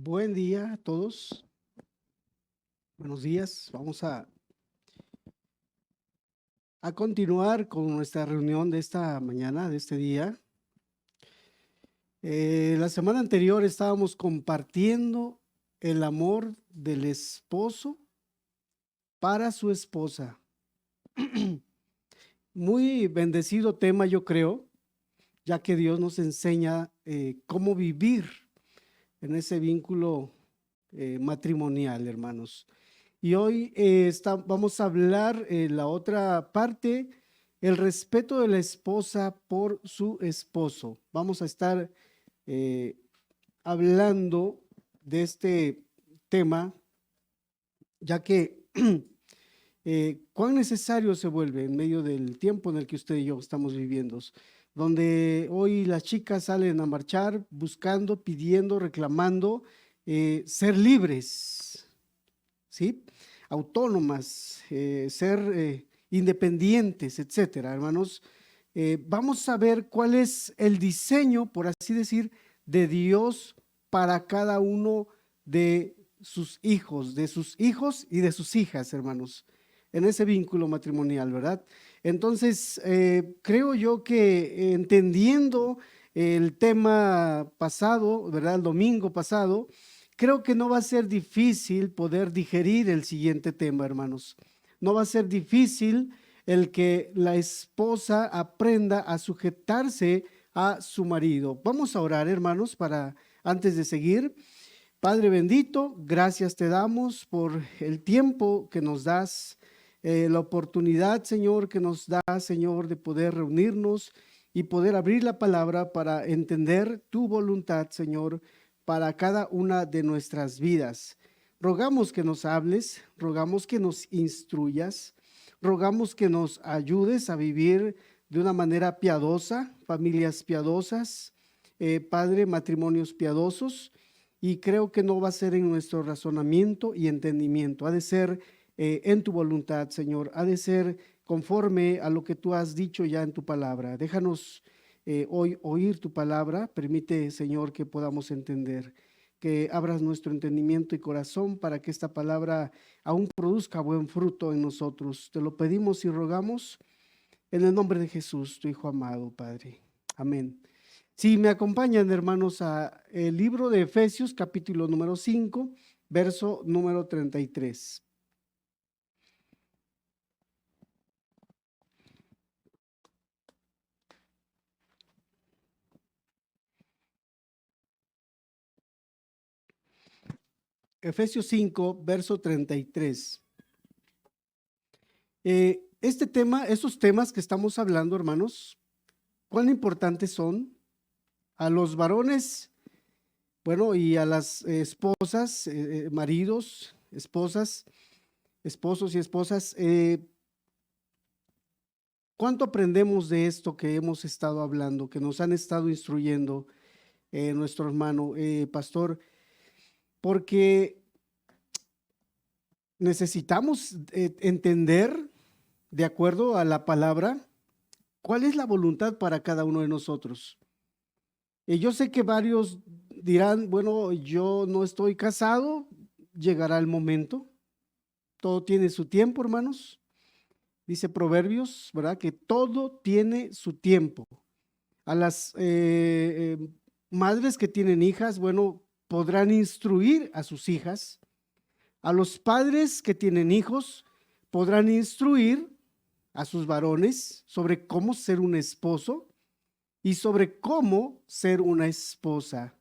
Buen día a todos. Buenos días. Vamos a continuar con nuestra reunión de esta mañana, de este día. La semana anterior estábamos compartiendo el amor del esposo para su esposa. Muy bendecido tema, yo creo, ya que Dios nos enseña cómo vivir en ese vínculo matrimonial, hermanos. Y hoy vamos a hablar la otra parte, el respeto de la esposa por su esposo. Vamos a estar eh, hablando de este tema, ya que cuán necesario se vuelve en medio del tiempo en el que usted y yo estamos viviendo, donde hoy las chicas salen a marchar buscando, pidiendo, reclamando ser libres, ¿sí? Autónomas, ser independientes, etcétera, hermanos. Vamos a ver cuál es el diseño, por así decir, de Dios para cada uno de sus hijos y de sus hijas, hermanos, en ese vínculo matrimonial, ¿verdad? Entonces, creo yo que entendiendo el tema pasado, ¿verdad? El domingo pasado, creo que no va a ser difícil poder digerir el siguiente tema, hermanos. No va a ser difícil el que la esposa aprenda a sujetarse a su marido. Vamos a orar, hermanos, para antes de seguir. Padre bendito, gracias te damos por el tiempo que nos das, la oportunidad, Señor, que nos da, Señor, de poder reunirnos y poder abrir la palabra para entender tu voluntad, Señor, para cada una de nuestras vidas. Rogamos que nos hables, rogamos que nos instruyas, rogamos que nos ayudes a vivir de una manera piadosa, familias piadosas, Padre, matrimonios piadosos, y creo que no va a ser en nuestro razonamiento y entendimiento, ha de ser en tu voluntad, Señor, ha de ser conforme a lo que tú has dicho ya en tu palabra. Déjanos hoy oír tu palabra, permite, Señor, que podamos entender, que abras nuestro entendimiento y corazón para que esta palabra aún produzca buen fruto en nosotros. Te lo pedimos y rogamos en el nombre de Jesús, tu Hijo amado, Padre. Amén. Si me acompañan, hermanos, a el libro de Efesios, capítulo número 5, verso número 33. Efesios 5, verso 33. Este tema, esos temas que estamos hablando, hermanos, ¿cuán importantes son? A los varones, bueno, y a las esposas, maridos, esposas, esposos y esposas, ¿cuánto aprendemos de esto que hemos estado hablando, que nos han estado instruyendo nuestro hermano pastor? Porque necesitamos entender, de acuerdo a la palabra, cuál es la voluntad para cada uno de nosotros. Yo sé que varios dirán, bueno, yo no estoy casado, llegará el momento. Todo tiene su tiempo, hermanos. Dice Proverbios, ¿verdad? Que todo tiene su tiempo. A las madres que tienen hijas, bueno, podrán instruir a sus hijas. A los padres que tienen hijos, podrán instruir a sus varones sobre cómo ser un esposo y sobre cómo ser una esposa,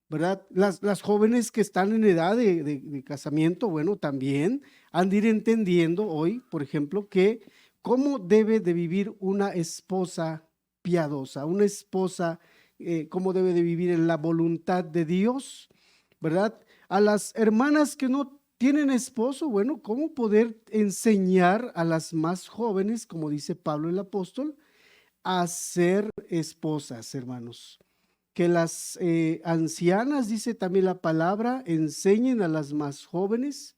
¿verdad? Las jóvenes que están en edad de casamiento, bueno, también han de ir entendiendo hoy, por ejemplo, que cómo debe de vivir una esposa piadosa, una esposa, cómo debe de vivir en la voluntad de Dios, ¿verdad? A las hermanas que no tienen esposo, bueno, cómo poder enseñar a las más jóvenes, como dice Pablo el apóstol, a ser esposas, hermanos. Que las ancianas, dice también la palabra, enseñen a las más jóvenes,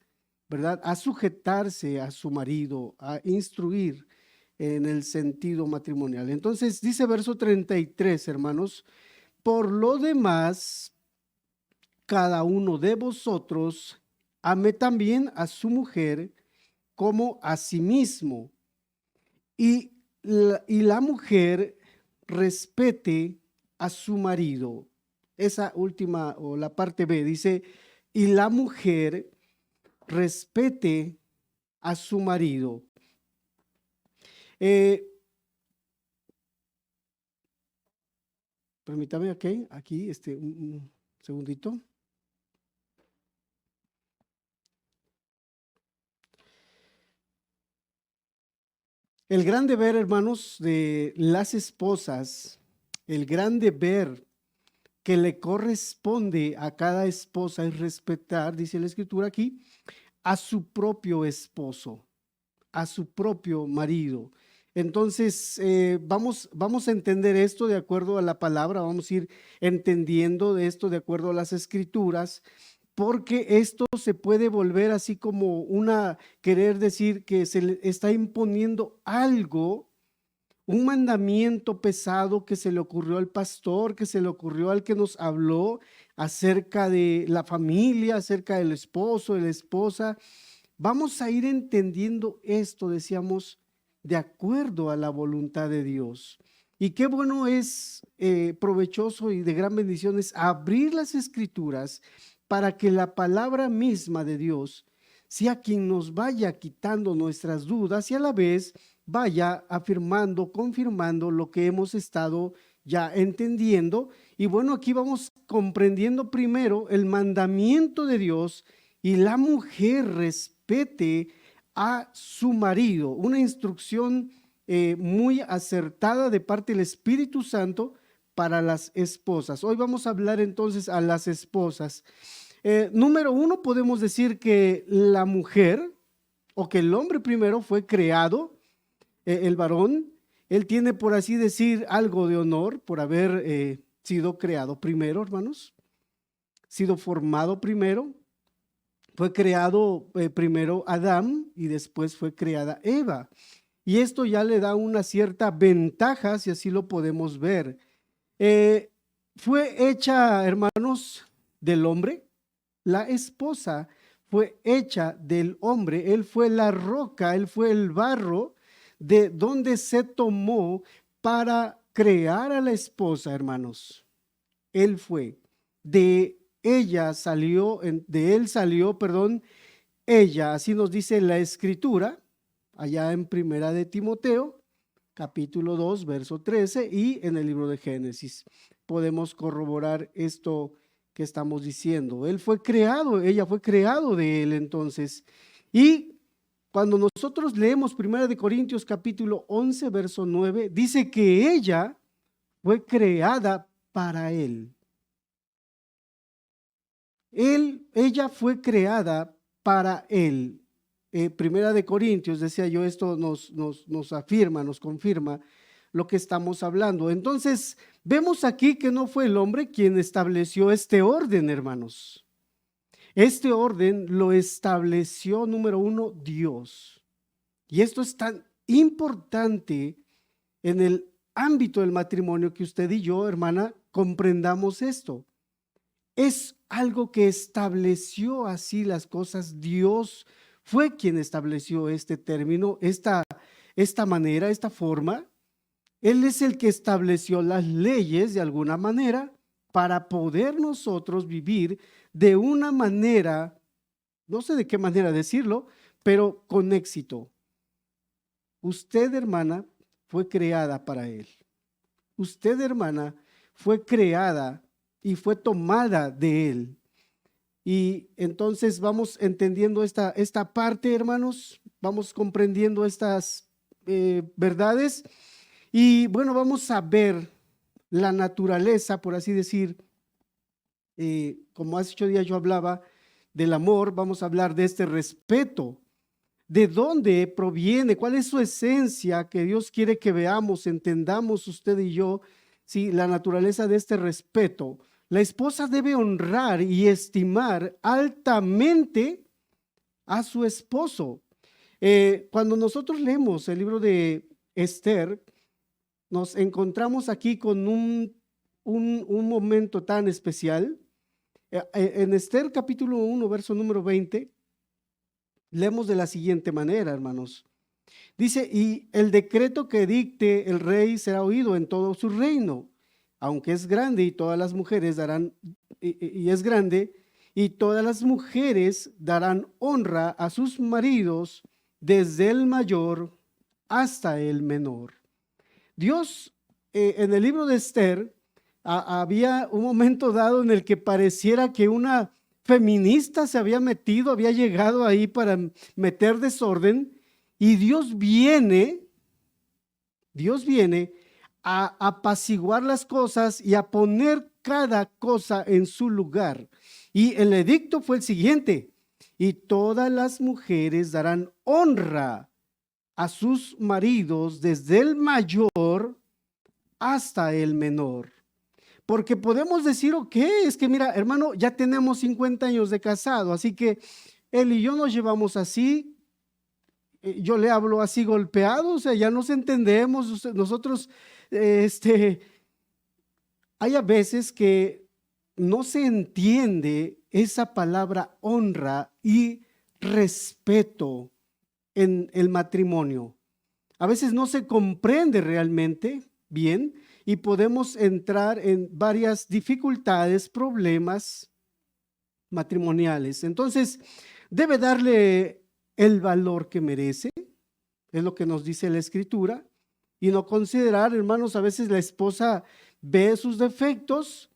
¿verdad? A sujetarse a su marido, a instruir en el sentido matrimonial. Entonces, dice verso 33, hermanos, por lo demás, cada uno de vosotros ame también a su mujer como a sí mismo, y la mujer respete a su marido. Esa última o la parte B dice, y la mujer respete a su marido. Permítame, ok, aquí, un segundito. El gran deber, hermanos, de las esposas, el gran deber que le corresponde a cada esposa es respetar, dice la escritura aquí, a su propio esposo, a su propio marido. Entonces, vamos a entender esto de acuerdo a la palabra, vamos a ir entendiendo de esto de acuerdo a las escrituras, porque esto se puede volver así como querer decir que se le está imponiendo algo, un mandamiento pesado que se le ocurrió al pastor, que se le ocurrió al que nos habló acerca de la familia, acerca del esposo, de la esposa. Vamos a ir entendiendo esto, decíamos, de acuerdo a la voluntad de Dios. Y qué bueno es, provechoso y de gran bendición es abrir las escrituras para que la palabra misma de Dios sea quien nos vaya quitando nuestras dudas y a la vez vaya afirmando, confirmando lo que hemos estado ya entendiendo. Y bueno, aquí vamos comprendiendo primero el mandamiento de Dios y la mujer respete a su marido. Una instrucción muy acertada de parte del Espíritu Santo para las esposas. Hoy vamos a hablar entonces a las esposas. Número uno, podemos decir que la mujer o que el hombre primero fue creado, el varón, él tiene por así decir algo de honor por haber sido creado primero, hermanos, sido formado primero. Fue creado primero Adán y después fue creada Eva. Y esto ya le da una cierta ventaja, si así lo podemos ver. Fue hecha, hermanos, del hombre. La esposa fue hecha del hombre. Él fue la roca, él fue el barro de donde se tomó para crear a la esposa, hermanos. Él fue de ella salió, de él salió, perdón, ella, así nos dice la escritura, allá en Primera de Timoteo, capítulo 2, verso 13, y en el libro de Génesis. Podemos corroborar esto que estamos diciendo. Él fue creado, ella fue creado de él entonces. Y cuando nosotros leemos Primera de Corintios, capítulo 11, verso 9, dice que ella fue creada para él. Ella fue creada para él. Primera de Corintios, decía yo, esto nos afirma, nos confirma lo que estamos hablando. Entonces, vemos aquí que no fue el hombre quien estableció este orden, hermanos. Este orden lo estableció, número uno, Dios. Y esto es tan importante en el ámbito del matrimonio que usted y yo, hermana, comprendamos esto. Es algo que estableció así las cosas. Dios fue quien estableció este término, esta manera, esta forma. Él es el que estableció las leyes de alguna manera para poder nosotros vivir de una manera, no sé de qué manera decirlo, pero con éxito. Usted, hermana, fue creada para él. Usted, hermana, fue creada y fue tomada de él. Y entonces vamos entendiendo esta parte, hermanos, vamos comprendiendo estas verdades y bueno, vamos a ver la naturaleza, por así decir, como hace 8 días yo hablaba del amor, vamos a hablar de este respeto, de dónde proviene, cuál es su esencia que Dios quiere que veamos, entendamos usted y yo, sí, la naturaleza de este respeto. La esposa debe honrar y estimar altamente a su esposo. Cuando nosotros leemos el libro de Esther, nos encontramos aquí con un momento tan especial En Esther capítulo 1, verso número 20, leemos de la siguiente manera, hermanos. Dice, y el decreto que dicte el rey será oído en todo su reino, aunque es grande y todas las mujeres darán, y es grande, y todas las mujeres darán honra a sus maridos, desde el mayor hasta el menor. Dios, en el libro de Esther, había un momento dado en el que pareciera que una feminista se había metido, había llegado ahí para meter desorden, y Dios viene a apaciguar las cosas y a poner cada cosa en su lugar. Y el edicto fue el siguiente: y todas las mujeres darán honra a sus maridos, desde el mayor hasta el menor. Porque podemos decir, ok, es que mira, hermano, ya tenemos 50 años de casado, así que él y yo nos llevamos así, yo le hablo así golpeado, o sea, ya nos entendemos, nosotros, hay a veces que no se entiende esa palabra honra y respeto en el matrimonio. A veces no se comprende realmente bien y podemos entrar en varias dificultades, problemas matrimoniales. Entonces, debe darle el valor que merece, es lo que nos dice la Escritura, y no considerar, hermanos, a veces la esposa ve sus defectos,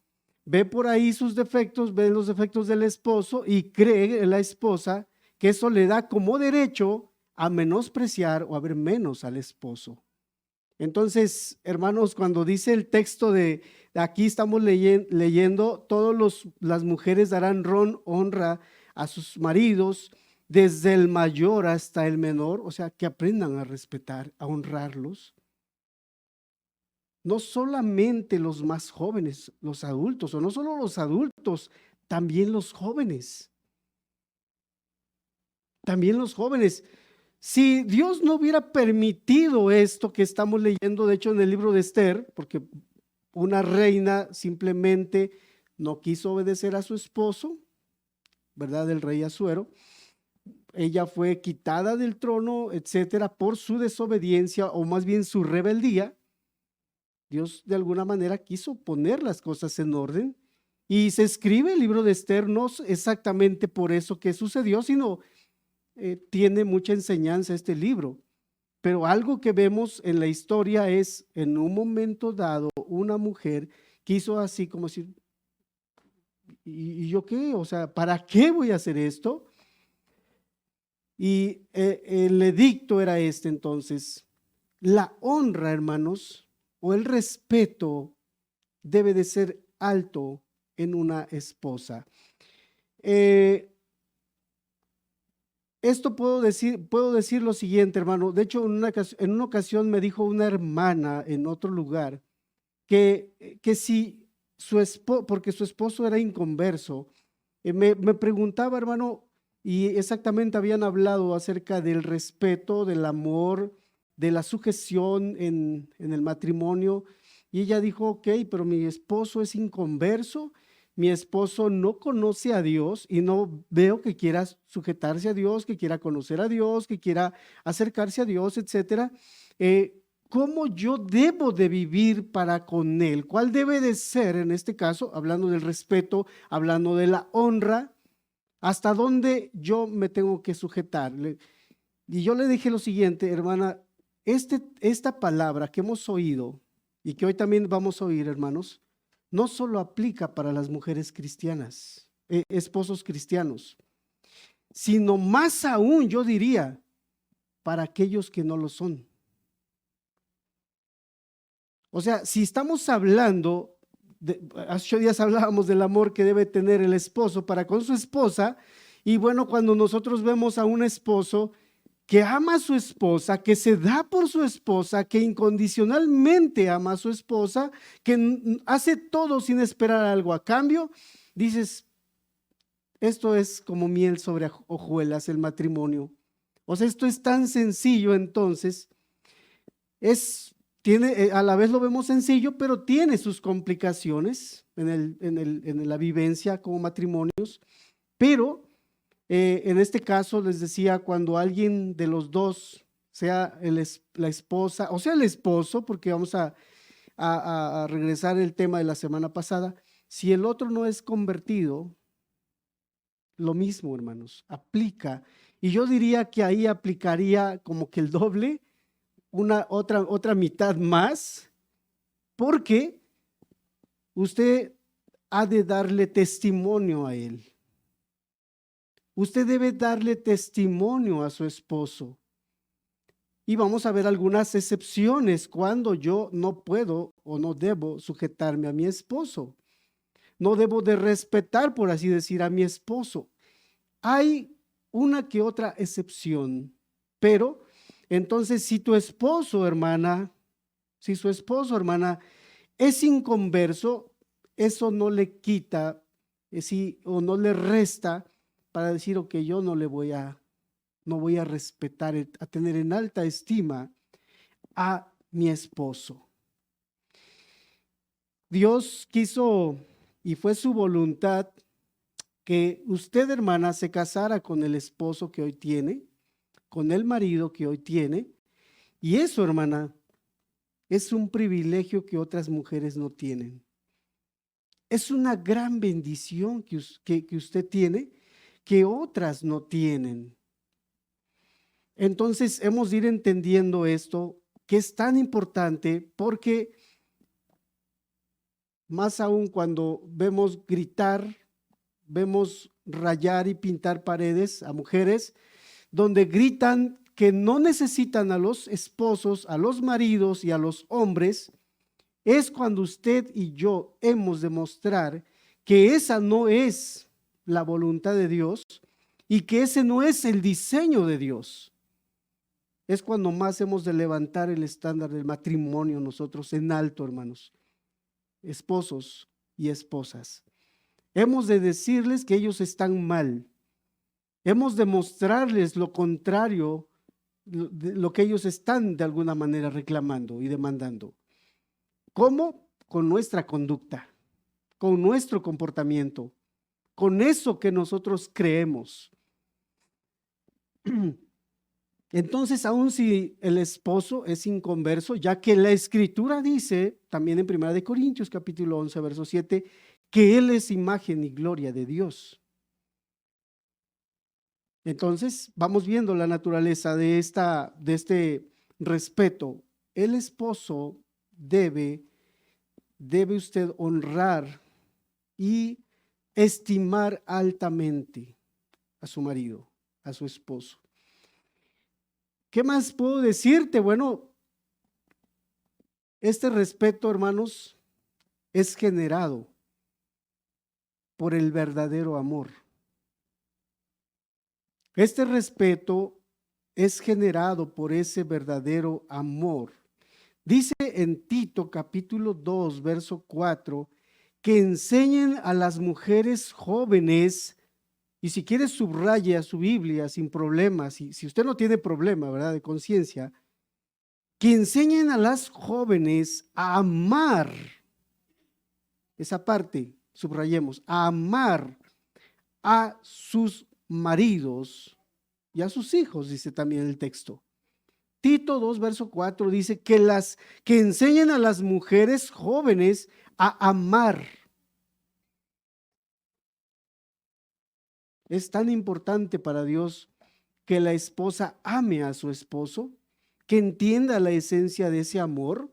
ve por ahí sus defectos, ve los defectos del esposo y cree en la esposa que eso le da como derecho a menospreciar o a ver menos al esposo. Entonces, hermanos, cuando dice el texto de aquí estamos leyendo, las mujeres darán honra a sus maridos, desde el mayor hasta el menor, o sea, que aprendan a respetar, a honrarlos. No solamente los más jóvenes, los adultos, o no solo los adultos, también los jóvenes. También los jóvenes. Si Dios no hubiera permitido esto que estamos leyendo, de hecho en el libro de Esther, porque una reina simplemente no quiso obedecer a su esposo, ¿verdad? El rey Asuero. Ella fue quitada del trono, etcétera, por su desobediencia o más bien su rebeldía. Dios de alguna manera quiso poner las cosas en orden y se escribe el libro de Esther no exactamente por eso que sucedió, sino tiene mucha enseñanza este libro. Pero algo que vemos en la historia es, en un momento dado, una mujer quiso así como decir, ¿y yo qué? O sea, ¿para qué voy a hacer esto? Y el edicto era este entonces: la honra, hermanos, o el respeto debe de ser alto en una esposa. Esto puedo decir lo siguiente, hermano. De hecho, en una ocasión me dijo una hermana en otro lugar que si su esposo, porque su esposo era inconverso, me preguntaba, hermano, y exactamente habían hablado acerca del respeto, del amor, de la sujeción en el matrimonio. Y ella dijo, ok, pero mi esposo es inconverso, mi esposo no conoce a Dios y no veo que quiera sujetarse a Dios, que quiera conocer a Dios, que quiera acercarse a Dios, etcétera. ¿Cómo yo debo de vivir para con Él? ¿Cuál debe de ser en este caso, hablando del respeto, hablando de la honra? ¿Hasta dónde yo me tengo que sujetar? Y yo le dije lo siguiente, hermana, esta palabra que hemos oído y que hoy también vamos a oír, hermanos, no solo aplica para las mujeres cristianas, esposos cristianos, sino más aún, yo diría, para aquellos que no lo son. O sea, si estamos hablando, hace 8 días hablábamos del amor que debe tener el esposo para con su esposa, y bueno, cuando nosotros vemos a un esposo que ama a su esposa, que se da por su esposa, que incondicionalmente ama a su esposa, que hace todo sin esperar algo a cambio, dices, esto es como miel sobre hojuelas, el matrimonio. O sea, esto es tan sencillo entonces, es tiene, a la vez lo vemos sencillo, pero tiene sus complicaciones en la vivencia como matrimonios. Pero en este caso les decía, cuando alguien de los dos, sea la esposa o sea el esposo, porque vamos a regresar el tema de la semana pasada, si el otro no es convertido, lo mismo, hermanos, aplica. Y yo diría que ahí aplicaría como que el doble, otra mitad más, porque usted ha de darle testimonio a él. Usted debe darle testimonio a su esposo. Y vamos a ver algunas excepciones cuando yo no puedo o no debo sujetarme a mi esposo. No debo de respetar, por así decir, a mi esposo. Hay una que otra excepción, pero entonces si tu esposo, hermana, si su esposo, hermana, es inconverso, eso no le quita o no le resta para decir, ok, yo no voy a respetar, a tener en alta estima a mi esposo. Dios quiso y fue su voluntad que usted, hermana, se casara con el esposo que hoy tiene, con el marido que hoy tiene, y eso, hermana, es un privilegio que otras mujeres no tienen. Es una gran bendición que usted tiene, que otras no tienen. Entonces, hemos de ir entendiendo esto, que es tan importante, porque más aún cuando vemos gritar, vemos rayar y pintar paredes a mujeres, donde gritan que no necesitan a los esposos, a los maridos y a los hombres, es cuando usted y yo hemos de mostrar que esa no es la voluntad de Dios y que ese no es el diseño de Dios. Es cuando más hemos de levantar el estándar del matrimonio nosotros en alto, hermanos, esposos y esposas. Hemos de decirles que ellos están mal. Hemos de mostrarles lo contrario, lo que ellos están de alguna manera reclamando y demandando. ¿Cómo? Con nuestra conducta, con nuestro comportamiento, con eso que nosotros creemos. Entonces, aun si el esposo es inconverso, ya que la Escritura dice, también en 1 Corintios capítulo 11, verso 7, que Él es imagen y gloria de Dios. Entonces, vamos viendo la naturaleza de este respeto. El esposo debe usted honrar y estimar altamente a su marido, a su esposo. ¿Qué más puedo decirte? Bueno, este respeto, hermanos, es generado por el verdadero amor. Este respeto es generado por ese verdadero amor. Dice en Tito capítulo 2, verso 4, que enseñen a las mujeres jóvenes, y si quiere subraya su Biblia sin problemas, si usted no tiene problema, ¿verdad?, de conciencia, que enseñen a las jóvenes a amar, esa parte, subrayemos, a amar a sus maridos y a sus hijos, dice también el texto. Tito 2, verso 4 dice que enseñen a las mujeres jóvenes a amar. Es tan importante para Dios que la esposa ame a su esposo, que entienda la esencia de ese amor,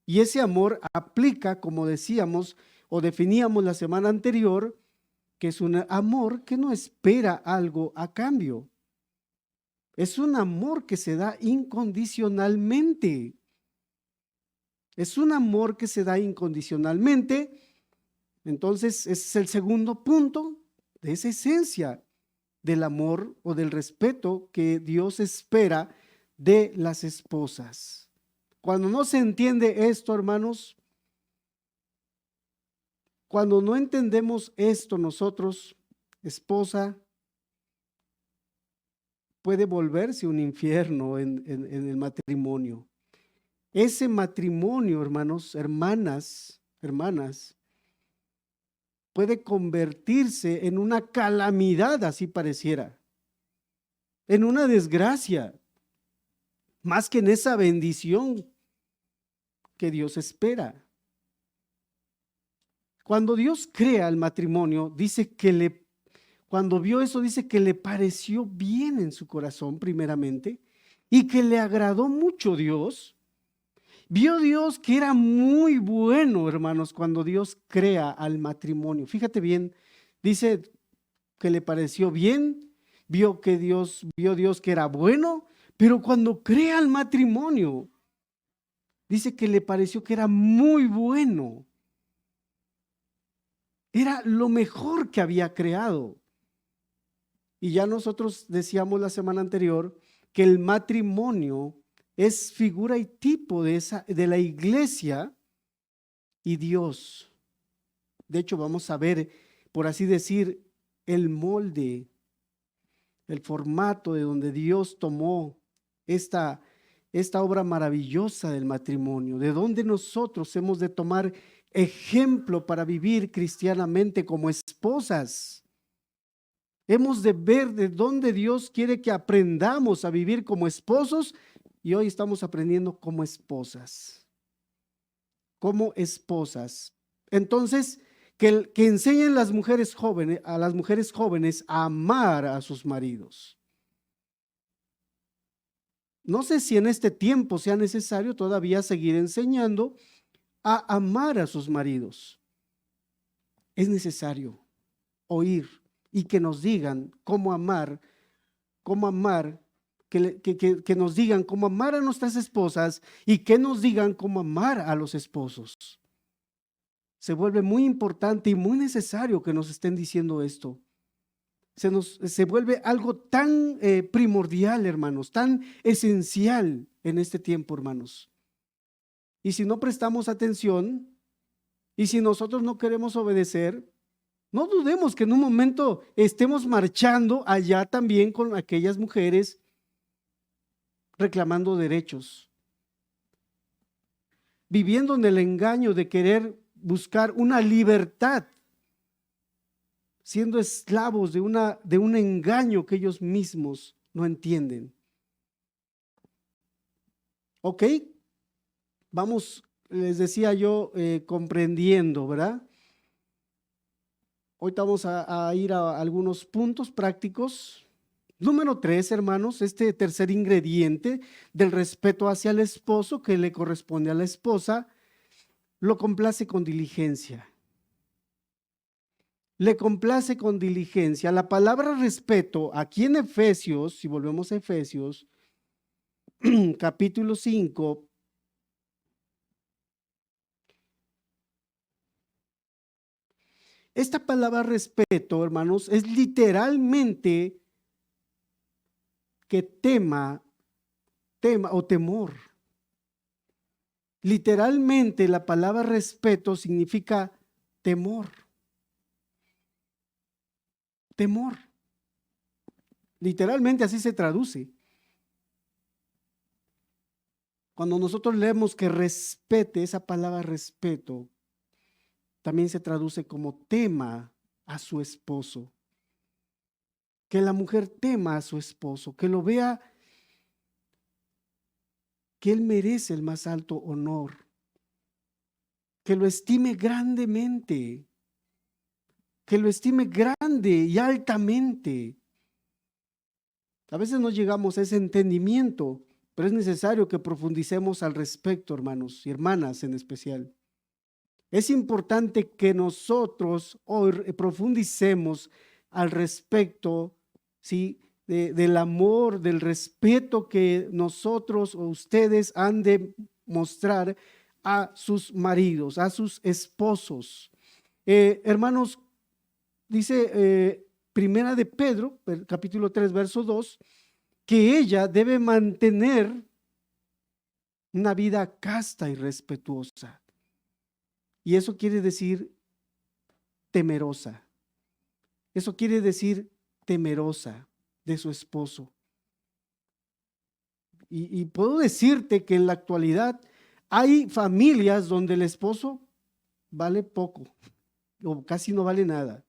y ese amor aplica, como decíamos o definíamos la semana anterior, que es un amor que no espera algo a cambio. Es un amor que se da incondicionalmente. Es un amor que se da incondicionalmente. Entonces, ese es el segundo punto de esa esencia del amor o del respeto que Dios espera de las esposas. Cuando no se entiende esto, hermanos, cuando no entendemos esto nosotros, esposa, puede volverse un infierno en el matrimonio. ese matrimonio, hermanos, hermanas, puede convertirse en una calamidad, así pareciera, en una desgracia, más que en esa bendición que Dios espera. Cuando Dios crea el matrimonio, cuando vio eso, dice que le pareció bien en su corazón, primeramente, y que le agradó mucho Dios. Vio Dios que era muy bueno, hermanos, cuando Dios crea al matrimonio. Fíjate bien, dice que le pareció bien, vio Dios que era bueno, pero cuando crea el matrimonio, dice que le pareció que era muy bueno. Era lo mejor que había creado. Y ya nosotros decíamos la semana anterior que el matrimonio es figura y tipo de la iglesia y Dios. De hecho, vamos a ver, por así decir, el molde, el formato de donde Dios tomó esta obra maravillosa del matrimonio, de donde nosotros hemos de tomar ejemplo para vivir cristianamente como esposas. Hemos de ver de dónde Dios quiere que aprendamos a vivir como esposos y hoy estamos aprendiendo como esposas. Como esposas. Entonces, que enseñen a las mujeres jóvenes a amar a sus maridos. No sé si en este tiempo sea necesario todavía seguir enseñando a amar a sus maridos. Es necesario oír y que nos digan cómo amar, que nos digan cómo amar a nuestras esposas y que nos digan cómo amar a los esposos. Se vuelve muy importante y muy necesario que nos estén diciendo esto. Se vuelve algo tan primordial, hermanos, tan esencial en este tiempo, hermanos. Y si no prestamos atención y si nosotros no queremos obedecer, no dudemos que en un momento estemos marchando allá también con aquellas mujeres reclamando derechos, viviendo en el engaño de querer buscar una libertad, siendo esclavos de un engaño que ellos mismos no entienden. ¿Ok? Vamos, les decía yo, comprendiendo, ¿verdad? Ahorita vamos a ir a algunos puntos prácticos. Número 3, hermanos, este tercer ingrediente del respeto hacia el esposo que le corresponde a la esposa, lo complace con diligencia. Le complace con diligencia. La palabra respeto, aquí en Efesios, si volvemos a Efesios, capítulo 5, esta palabra respeto, hermanos, es literalmente que tema o temor. Literalmente la palabra respeto significa temor. Temor. Literalmente así se traduce. Cuando nosotros leemos que respete, esa palabra respeto, también se traduce como tema a su esposo. Que la mujer tema a su esposo, que lo vea, que él merece el más alto honor, que lo estime grandemente, que lo estime grande y altamente. A veces no llegamos a ese entendimiento, pero es necesario que profundicemos al respecto, hermanos y hermanas en especial. Es importante que nosotros hoy profundicemos al respecto, ¿sí? Del amor, del respeto que nosotros o ustedes han de mostrar a sus maridos, a sus esposos. Hermanos, dice Primera de Pedro, capítulo 3, verso 2, que ella debe mantener una vida casta y respetuosa. Y eso quiere decir temerosa. Eso quiere decir temerosa de su esposo. Y puedo decirte que en la actualidad Hay familias donde el esposo vale poco o casi no vale nada.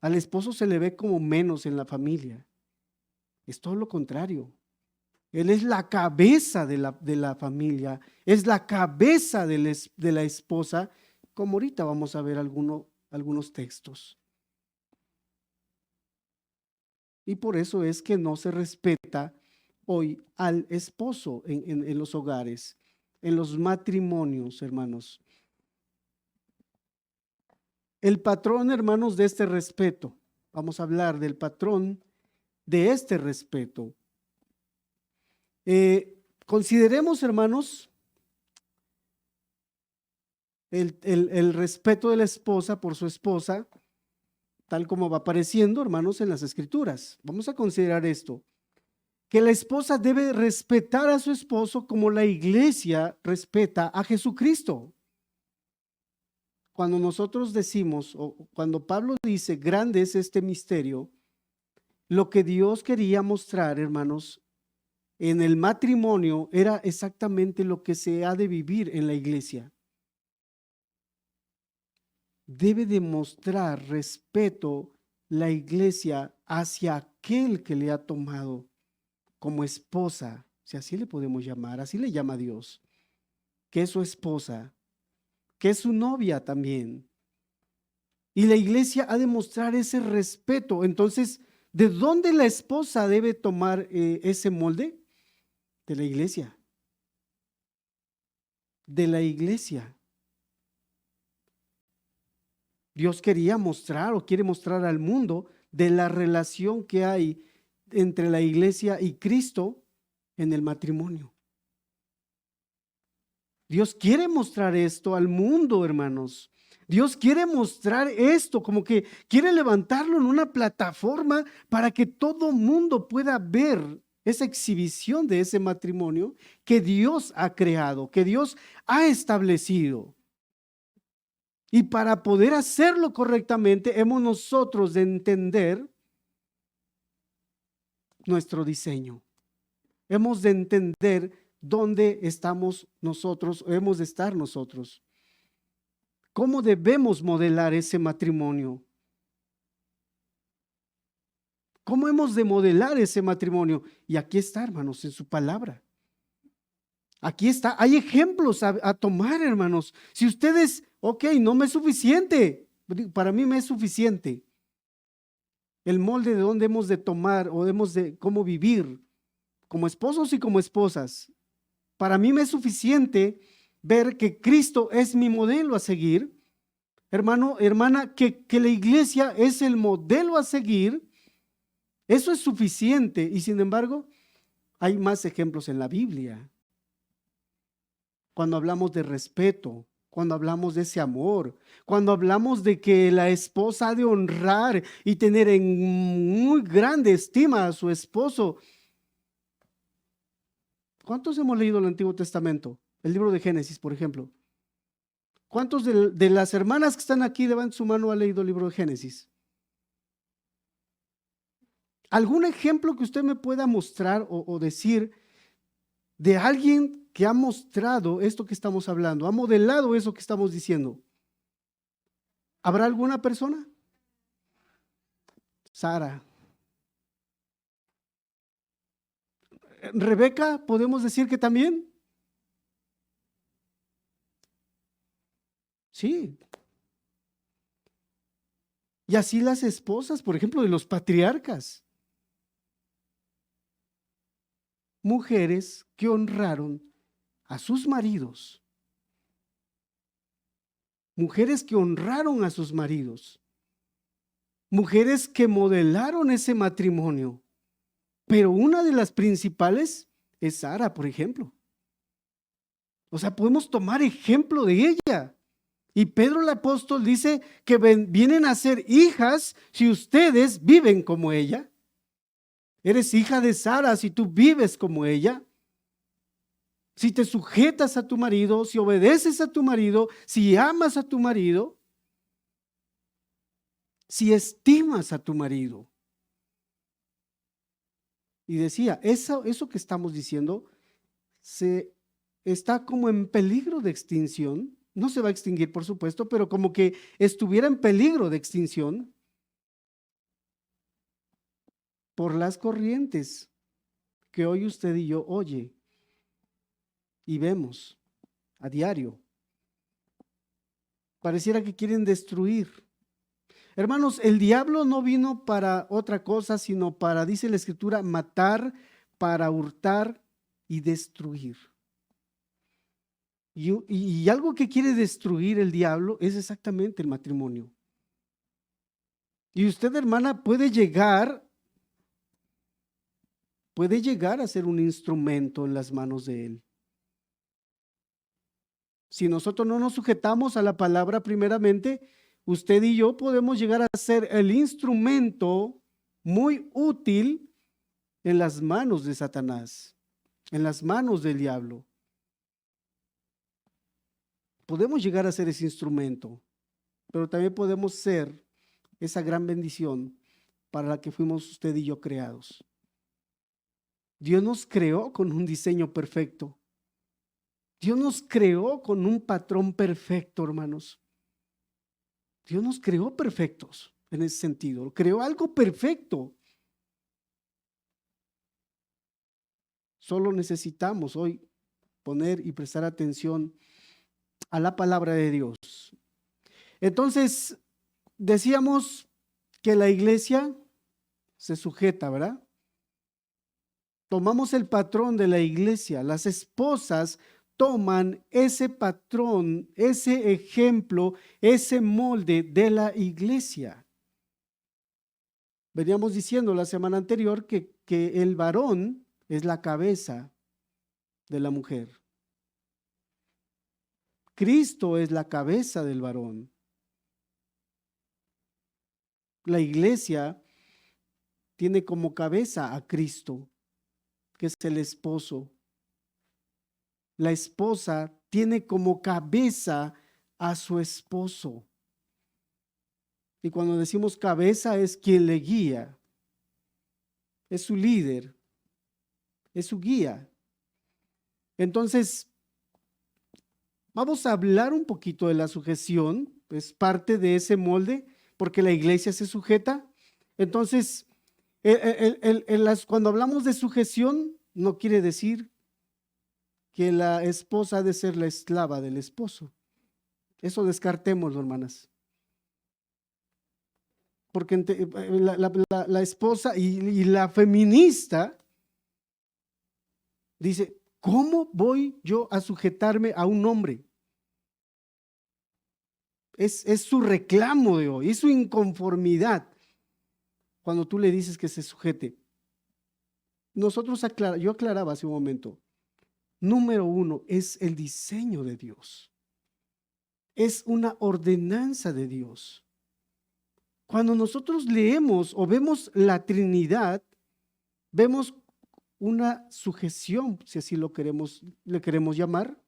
Al esposo se le ve como menos en la familia. Es todo lo contrario. Él es la cabeza de la familia, es la cabeza de la esposa, como ahorita vamos a ver algunos textos. Y por eso es que no se respeta hoy al esposo en los hogares, en los matrimonios, hermanos. El patrón, hermanos, de este respeto. Vamos a hablar del patrón de este respeto. Consideremos, hermanos, el respeto de la esposa por su esposa, tal como va apareciendo, hermanos, en las Escrituras. Vamos a considerar esto, que la esposa debe respetar a su esposo como la iglesia respeta a Jesucristo. Cuando nosotros decimos, o cuando Pablo dice, grande es este misterio, lo que Dios quería mostrar, hermanos, en el matrimonio era exactamente lo que se ha de vivir en la iglesia. Debe demostrar respeto la iglesia hacia aquel que le ha tomado como esposa, si así le podemos llamar, así le llama Dios, que es su esposa, que es su novia también. Y la iglesia ha de mostrar ese respeto. Entonces, ¿de dónde la esposa debe tomar ese molde? De la iglesia. De la iglesia. Dios quería mostrar o quiere mostrar al mundo de la relación que hay entre la iglesia y Cristo en el matrimonio. Dios quiere mostrar esto al mundo, hermanos. Dios quiere mostrar esto, como que quiere levantarlo en una plataforma para que todo mundo pueda ver esa exhibición de ese matrimonio que Dios ha creado, que Dios ha establecido. Y para poder hacerlo correctamente, hemos nosotros de entender nuestro diseño. Hemos de entender dónde estamos nosotros, o hemos de estar nosotros. ¿Cómo debemos modelar ese matrimonio? ¿Cómo hemos de modelar ese matrimonio? Y aquí está, hermanos, en su palabra. Aquí está, hay ejemplos a tomar, hermanos. Si ustedes, ok, no me es suficiente, para mí me es suficiente el molde de dónde hemos de tomar o hemos de cómo vivir como esposos y como esposas. Para mí me es suficiente ver que Cristo es mi modelo a seguir. Hermano, hermana, que la iglesia es el modelo a seguir. Eso es suficiente. Y sin embargo, hay más ejemplos en la Biblia. Cuando hablamos de respeto, cuando hablamos de ese amor, cuando hablamos de que la esposa ha de honrar y tener en muy grande estima a su esposo. ¿Cuántos hemos leído el Antiguo Testamento? El libro de Génesis, por ejemplo. ¿Cuántos de las hermanas que están aquí levanten su mano ha leído el libro de Génesis? ¿Algún ejemplo que usted me pueda mostrar o decir de alguien que ha mostrado esto que estamos hablando, ha modelado eso que estamos diciendo? ¿Habrá alguna persona? Sara. ¿Rebeca podemos decir que también? Sí. Y así las esposas, por ejemplo, de los patriarcas. Mujeres que honraron a sus maridos. Mujeres que honraron a sus maridos. Mujeres que modelaron ese matrimonio. Pero una de las principales es Sara, por ejemplo. O sea, podemos tomar ejemplo de ella. Y Pedro el apóstol dice que vienen a ser hijas si ustedes viven como ella. Eres hija de Sara si tú vives como ella. Si te sujetas a tu marido, si obedeces a tu marido, si amas a tu marido, si estimas a tu marido. Y decía, eso que estamos diciendo se está como en peligro de extinción. No se va a extinguir, por supuesto, pero como que estuviera en peligro de extinción por las corrientes que hoy usted y yo oye y vemos a diario. Pareciera que quieren destruir. Hermanos, el diablo no vino para otra cosa, sino para, dice la Escritura, matar, para hurtar y destruir. Y algo que quiere destruir el diablo es exactamente el matrimonio. Y usted, hermana, puede llegar a ser un instrumento en las manos de él. Si nosotros no nos sujetamos a la palabra primeramente, usted y yo podemos llegar a ser el instrumento muy útil en las manos de Satanás, en las manos del diablo. Podemos llegar a ser ese instrumento, pero también podemos ser esa gran bendición para la que fuimos usted y yo creados. Dios nos creó con un diseño perfecto. Dios nos creó con un patrón perfecto, hermanos. Dios nos creó perfectos en ese sentido. Creó algo perfecto. Solo necesitamos hoy poner y prestar atención a la palabra de Dios. Entonces, decíamos que la iglesia se sujeta, ¿verdad? Tomamos el patrón de la iglesia. Las esposas toman ese patrón, ese ejemplo, ese molde de la iglesia. Veníamos diciendo la semana anterior que el varón es la cabeza de la mujer. Cristo es la cabeza del varón. La iglesia tiene como cabeza a Cristo, que es el esposo. La esposa tiene como cabeza a su esposo. Y cuando decimos cabeza es quien le guía, es su líder, es su guía. Entonces, vamos a hablar un poquito de la sujeción, es parte de ese molde, porque la iglesia se sujeta. Entonces, cuando hablamos de sujeción, no quiere decir que la esposa ha de ser la esclava del esposo. Eso descartémoslo, hermanas. Porque la esposa y la feminista dice, ¿cómo voy yo a sujetarme a un hombre? Es su reclamo de hoy, es su inconformidad cuando tú le dices que se sujete. Yo aclaraba hace un momento, número uno, es el diseño de Dios. Es una ordenanza de Dios. Cuando nosotros leemos o vemos la Trinidad, vemos una sujeción, si así le queremos llamar.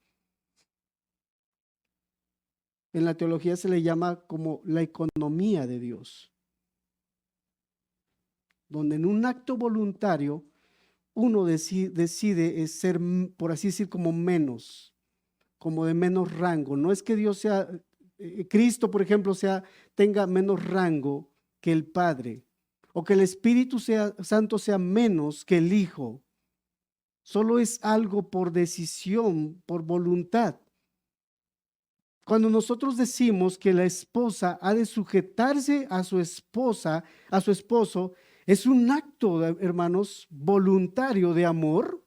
En la teología se le llama como la economía de Dios, donde en un acto voluntario uno decide ser, por así decir, como menos, como de menos rango. No es que Dios sea, Cristo, por ejemplo, tenga menos rango que el Padre, o que el Espíritu Santo sea menos que el Hijo. Solo es algo por decisión, por voluntad. Cuando nosotros decimos que la esposa ha de sujetarse a su esposa, a su esposo, es un acto, hermanos, voluntario de amor,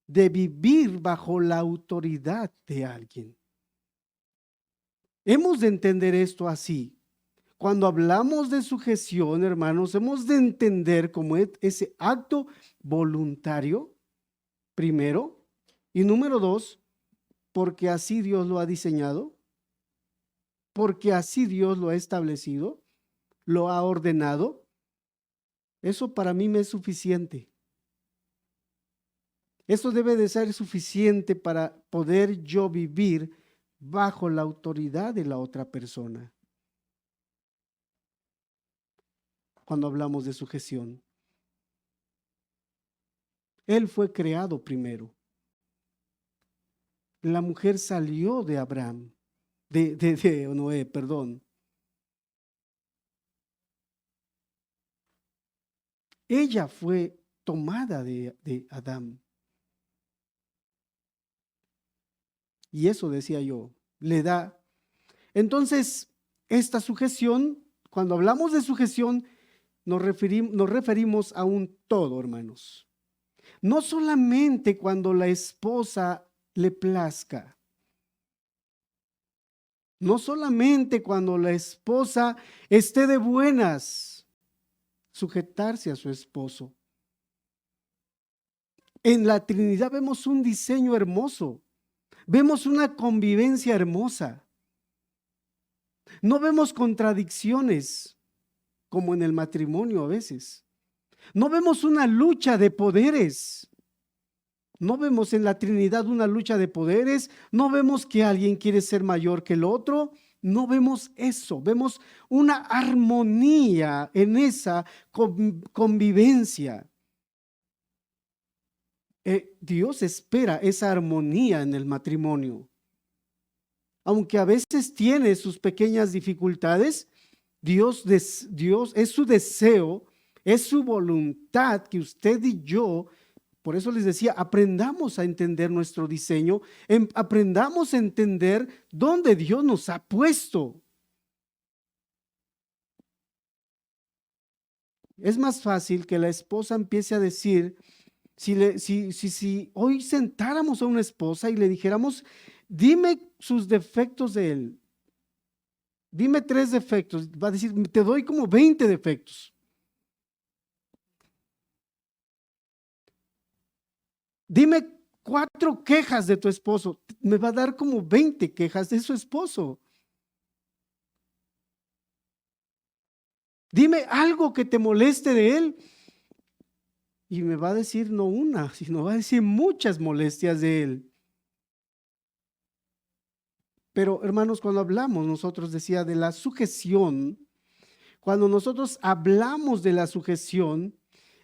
de vivir bajo la autoridad de alguien. Hemos de entender esto así. Cuando hablamos de sujeción, hermanos, hemos de entender como ese acto voluntario, primero, y número dos, porque así Dios lo ha diseñado, porque así Dios lo ha establecido, lo ha ordenado. Eso para mí me es suficiente. Eso debe de ser suficiente para poder yo vivir bajo la autoridad de la otra persona. Cuando hablamos de sujeción, Él fue creado primero. La mujer salió de Abraham, de Noé, perdón. Ella fue tomada de Adán. Y eso decía yo, le da. Entonces, esta sujeción, cuando hablamos de sujeción, nos referimos a un todo, hermanos. No solamente cuando la esposa le plazca, no solamente cuando la esposa esté de buenas, sujetarse a su esposo. En la Trinidad vemos un diseño hermoso, vemos una convivencia hermosa. No vemos contradicciones como en el matrimonio a veces. No vemos una lucha de poderes. No vemos en la Trinidad una lucha de poderes. No vemos que alguien quiere ser mayor que el otro. No vemos eso. Vemos una armonía en esa convivencia. Dios espera esa armonía en el matrimonio. Aunque a veces tiene sus pequeñas dificultades, Dios es su deseo, es su voluntad que usted y yo, por eso les decía, aprendamos a entender nuestro diseño, aprendamos a entender dónde Dios nos ha puesto. Es más fácil que la esposa empiece a decir, si hoy sentáramos a una esposa y le dijéramos, dime sus defectos de él, dime 3 defectos, va a decir, te doy como 20 defectos. Dime 4 quejas de tu esposo, me va a dar como 20 quejas de su esposo. Dime algo que te moleste de él y me va a decir no una, sino va a decir muchas molestias de él. Pero hermanos, cuando hablamos, nosotros decía de la sujeción, cuando nosotros hablamos de la sujeción,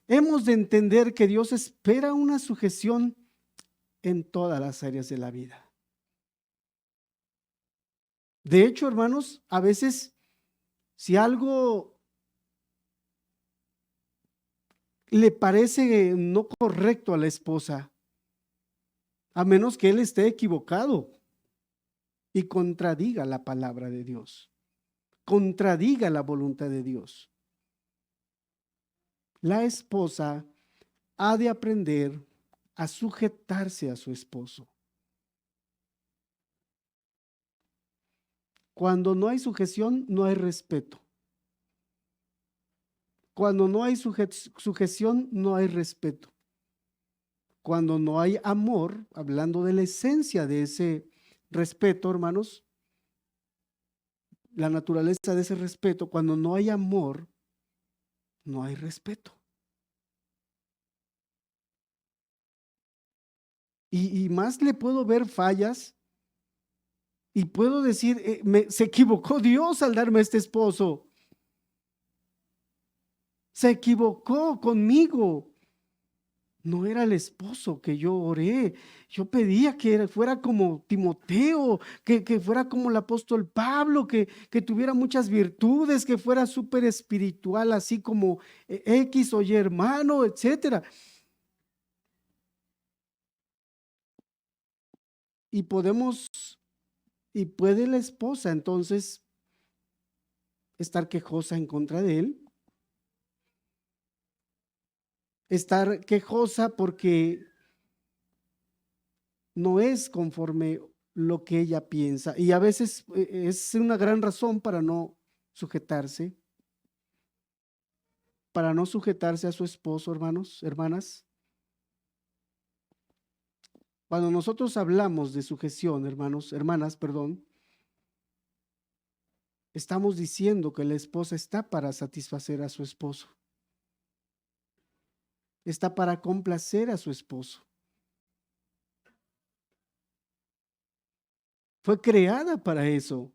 hemos de entender que Dios espera una sujeción en todas las áreas de la vida. De hecho, hermanos, a veces si algo le parece no correcto a la esposa, a menos que él esté equivocado y contradiga la palabra de Dios, contradiga la voluntad de Dios, la esposa ha de aprender a sujetarse a su esposo. Cuando no hay sujeción, no hay respeto. Cuando no hay sujeción, no hay respeto. Cuando no hay amor, hablando de la esencia de ese respeto, hermanos, la naturaleza de ese respeto, cuando no hay amor, no hay respeto. Y más le puedo ver fallas y puedo decir, se equivocó Dios al darme este esposo. Se equivocó conmigo. No era el esposo que yo oré. Yo pedía que fuera como Timoteo, que fuera como el apóstol Pablo, que tuviera muchas virtudes, que fuera súper espiritual, así como X o Y hermano, etcétera. Y puede la esposa entonces estar quejosa en contra de él, estar quejosa porque no es conforme lo que ella piensa. Y a veces es una gran razón para no sujetarse, a su esposo, hermanos, hermanas. Cuando nosotros hablamos de sujeción, hermanos, hermanas, perdón, estamos diciendo que la esposa está para satisfacer a su esposo. Está para complacer a su esposo. Fue creada para eso.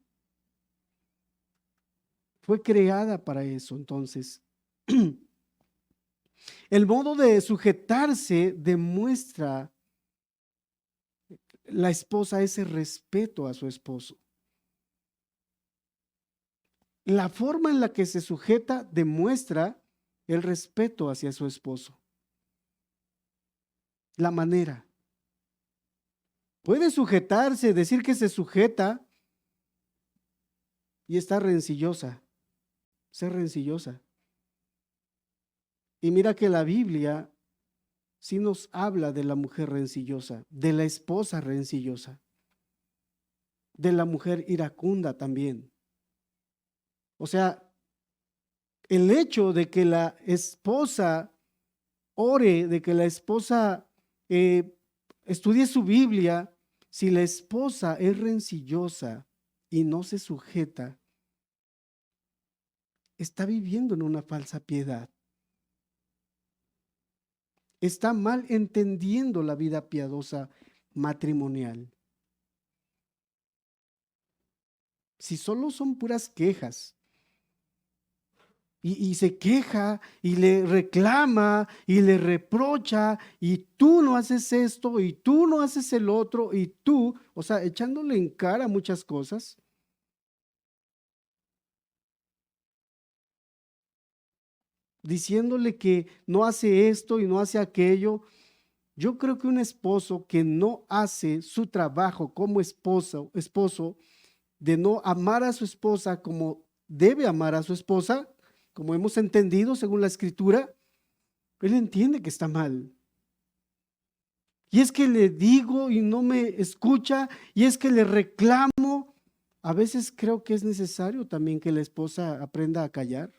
Fue creada para eso. Entonces, el modo de sujetarse demuestra la esposa ese respeto a su esposo. La forma en la que se sujeta demuestra el respeto hacia su esposo. La manera. Puede sujetarse, decir que se sujeta y está rencillosa, ser rencillosa. Y mira que la Biblia sí nos habla de la mujer rencillosa, de la esposa rencillosa, de la mujer iracunda también. O sea, el hecho de que la esposa ore, de que la esposa estudie su Biblia, si la esposa es rencillosa y no se sujeta, está viviendo en una falsa piedad. Está mal entendiendo la vida piadosa matrimonial. Si solo son puras quejas, y se queja y le reclama y le reprocha y tú no haces esto y tú no haces el otro y tú, o sea, echándole en cara muchas cosas. Diciéndole que no hace esto y no hace aquello. Yo creo que un esposo que no hace su trabajo como esposo, de no amar a su esposa como debe amar a su esposa, como hemos entendido según la escritura, él entiende que está mal. Y es que le digo y no me escucha, y es que le reclamo. A veces creo que es necesario también que la esposa aprenda a callar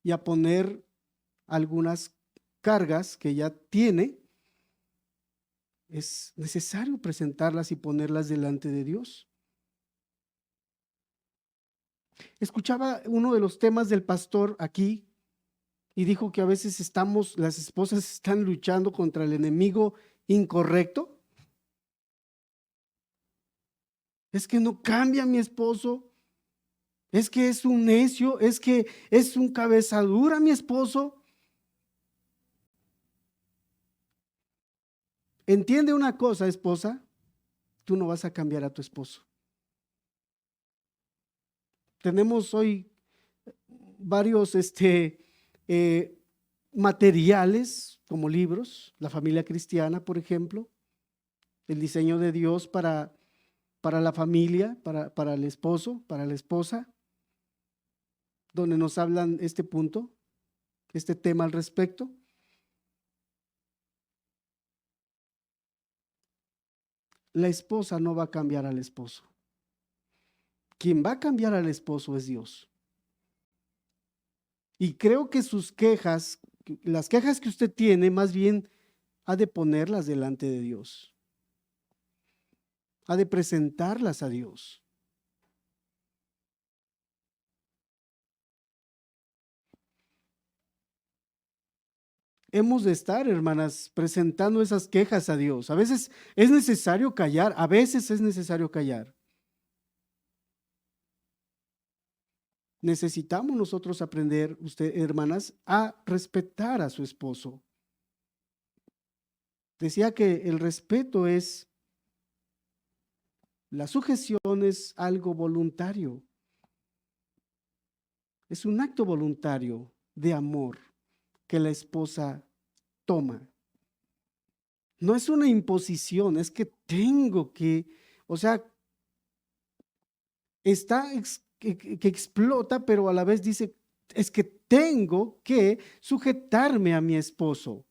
y a poner algunas cargas que ya tiene. Es necesario presentarlas y ponerlas delante de Dios. Escuchaba uno de los temas del pastor aquí y dijo que a veces las esposas están luchando contra el enemigo incorrecto. Es que no cambia mi esposo, es que es un necio, es que es un cabeza dura mi esposo. Entiende una cosa, esposa, tú no vas a cambiar a tu esposo. Tenemos hoy varios materiales como libros, la familia cristiana, por ejemplo, el diseño de Dios para la familia, para el esposo, para la esposa, donde nos hablan este punto, este tema al respecto. La esposa no va a cambiar al esposo. Quien va a cambiar al esposo es Dios. Y creo que sus quejas, las quejas que usted tiene, más bien ha de ponerlas delante de Dios. Ha de presentarlas a Dios. Hemos de estar, hermanas, presentando esas quejas a Dios. A veces es necesario callar, a veces es necesario callar. Necesitamos nosotros aprender, usted, hermanas, a respetar a su esposo. Decía que el respeto la sujeción es algo voluntario. Es un acto voluntario de amor que la esposa toma. No es una imposición, es que tengo que, o sea, está que explota, pero a la vez dice, es que tengo que sujetarme a mi esposo.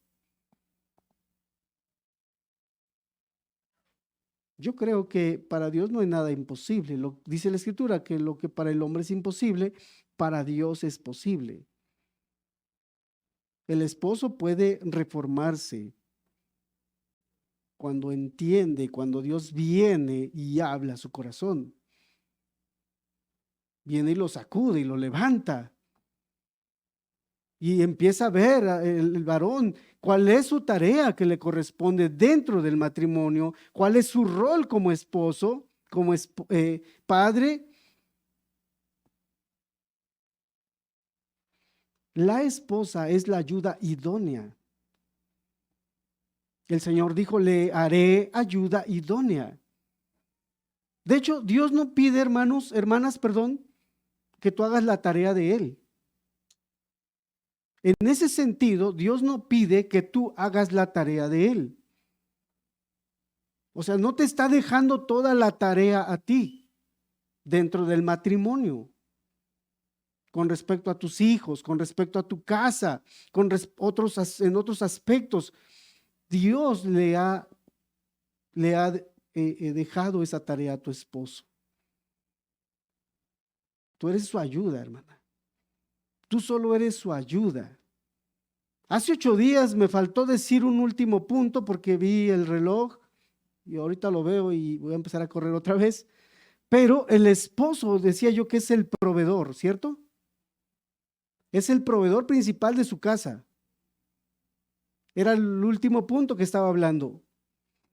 Yo creo que para Dios no hay nada imposible. Dice la Escritura que lo que para el hombre es imposible, para Dios es posible. El esposo puede reformarse cuando entiende, cuando Dios viene y habla a su corazón. Viene y lo sacude y lo levanta. Y empieza a ver el varón cuál es su tarea que le corresponde dentro del matrimonio, cuál es su rol como esposo, como padre. La esposa es la ayuda idónea. El Señor dijo, le haré ayuda idónea. De hecho, Dios no pide, hermanas, que tú hagas la tarea de Él. En ese sentido, Dios no pide que tú hagas la tarea de Él. O sea, no te está dejando toda la tarea a ti dentro del matrimonio, con respecto a tus hijos, con respecto a tu casa, en otros aspectos. Dios le ha dejado esa tarea a tu esposo. Tú eres su ayuda, hermana. Tú solo eres su ayuda. Hace 8 días me faltó decir un último punto porque vi el reloj y ahorita lo veo y voy a empezar a correr otra vez. Pero el esposo, decía yo, que es el proveedor, ¿cierto? Es el proveedor principal de su casa. Era el último punto que estaba hablando.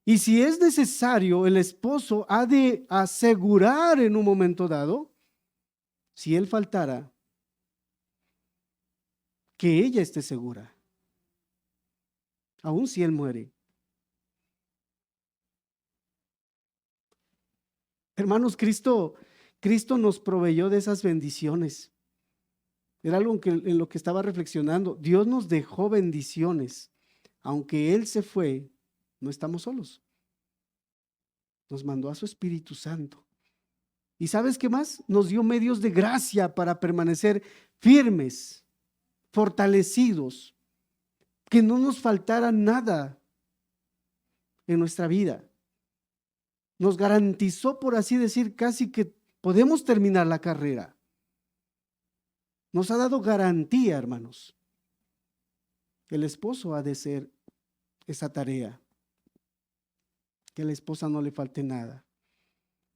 Y si es necesario, el esposo ha de asegurar en un momento dado, si él faltara, que ella esté segura, aun si él muere. Hermanos, Cristo nos proveyó de esas bendiciones. Era algo en lo que estaba reflexionando. Dios nos dejó bendiciones. Aunque Él se fue, no estamos solos. Nos mandó a su Espíritu Santo. ¿Y sabes qué más? Nos dio medios de gracia para permanecer firmes, fortalecidos, que no nos faltara nada en nuestra vida. Nos garantizó, por así decir, casi que podemos terminar la carrera. Nos ha dado garantía, hermanos. El esposo ha de ser esa tarea. Que a la esposa no le falte nada.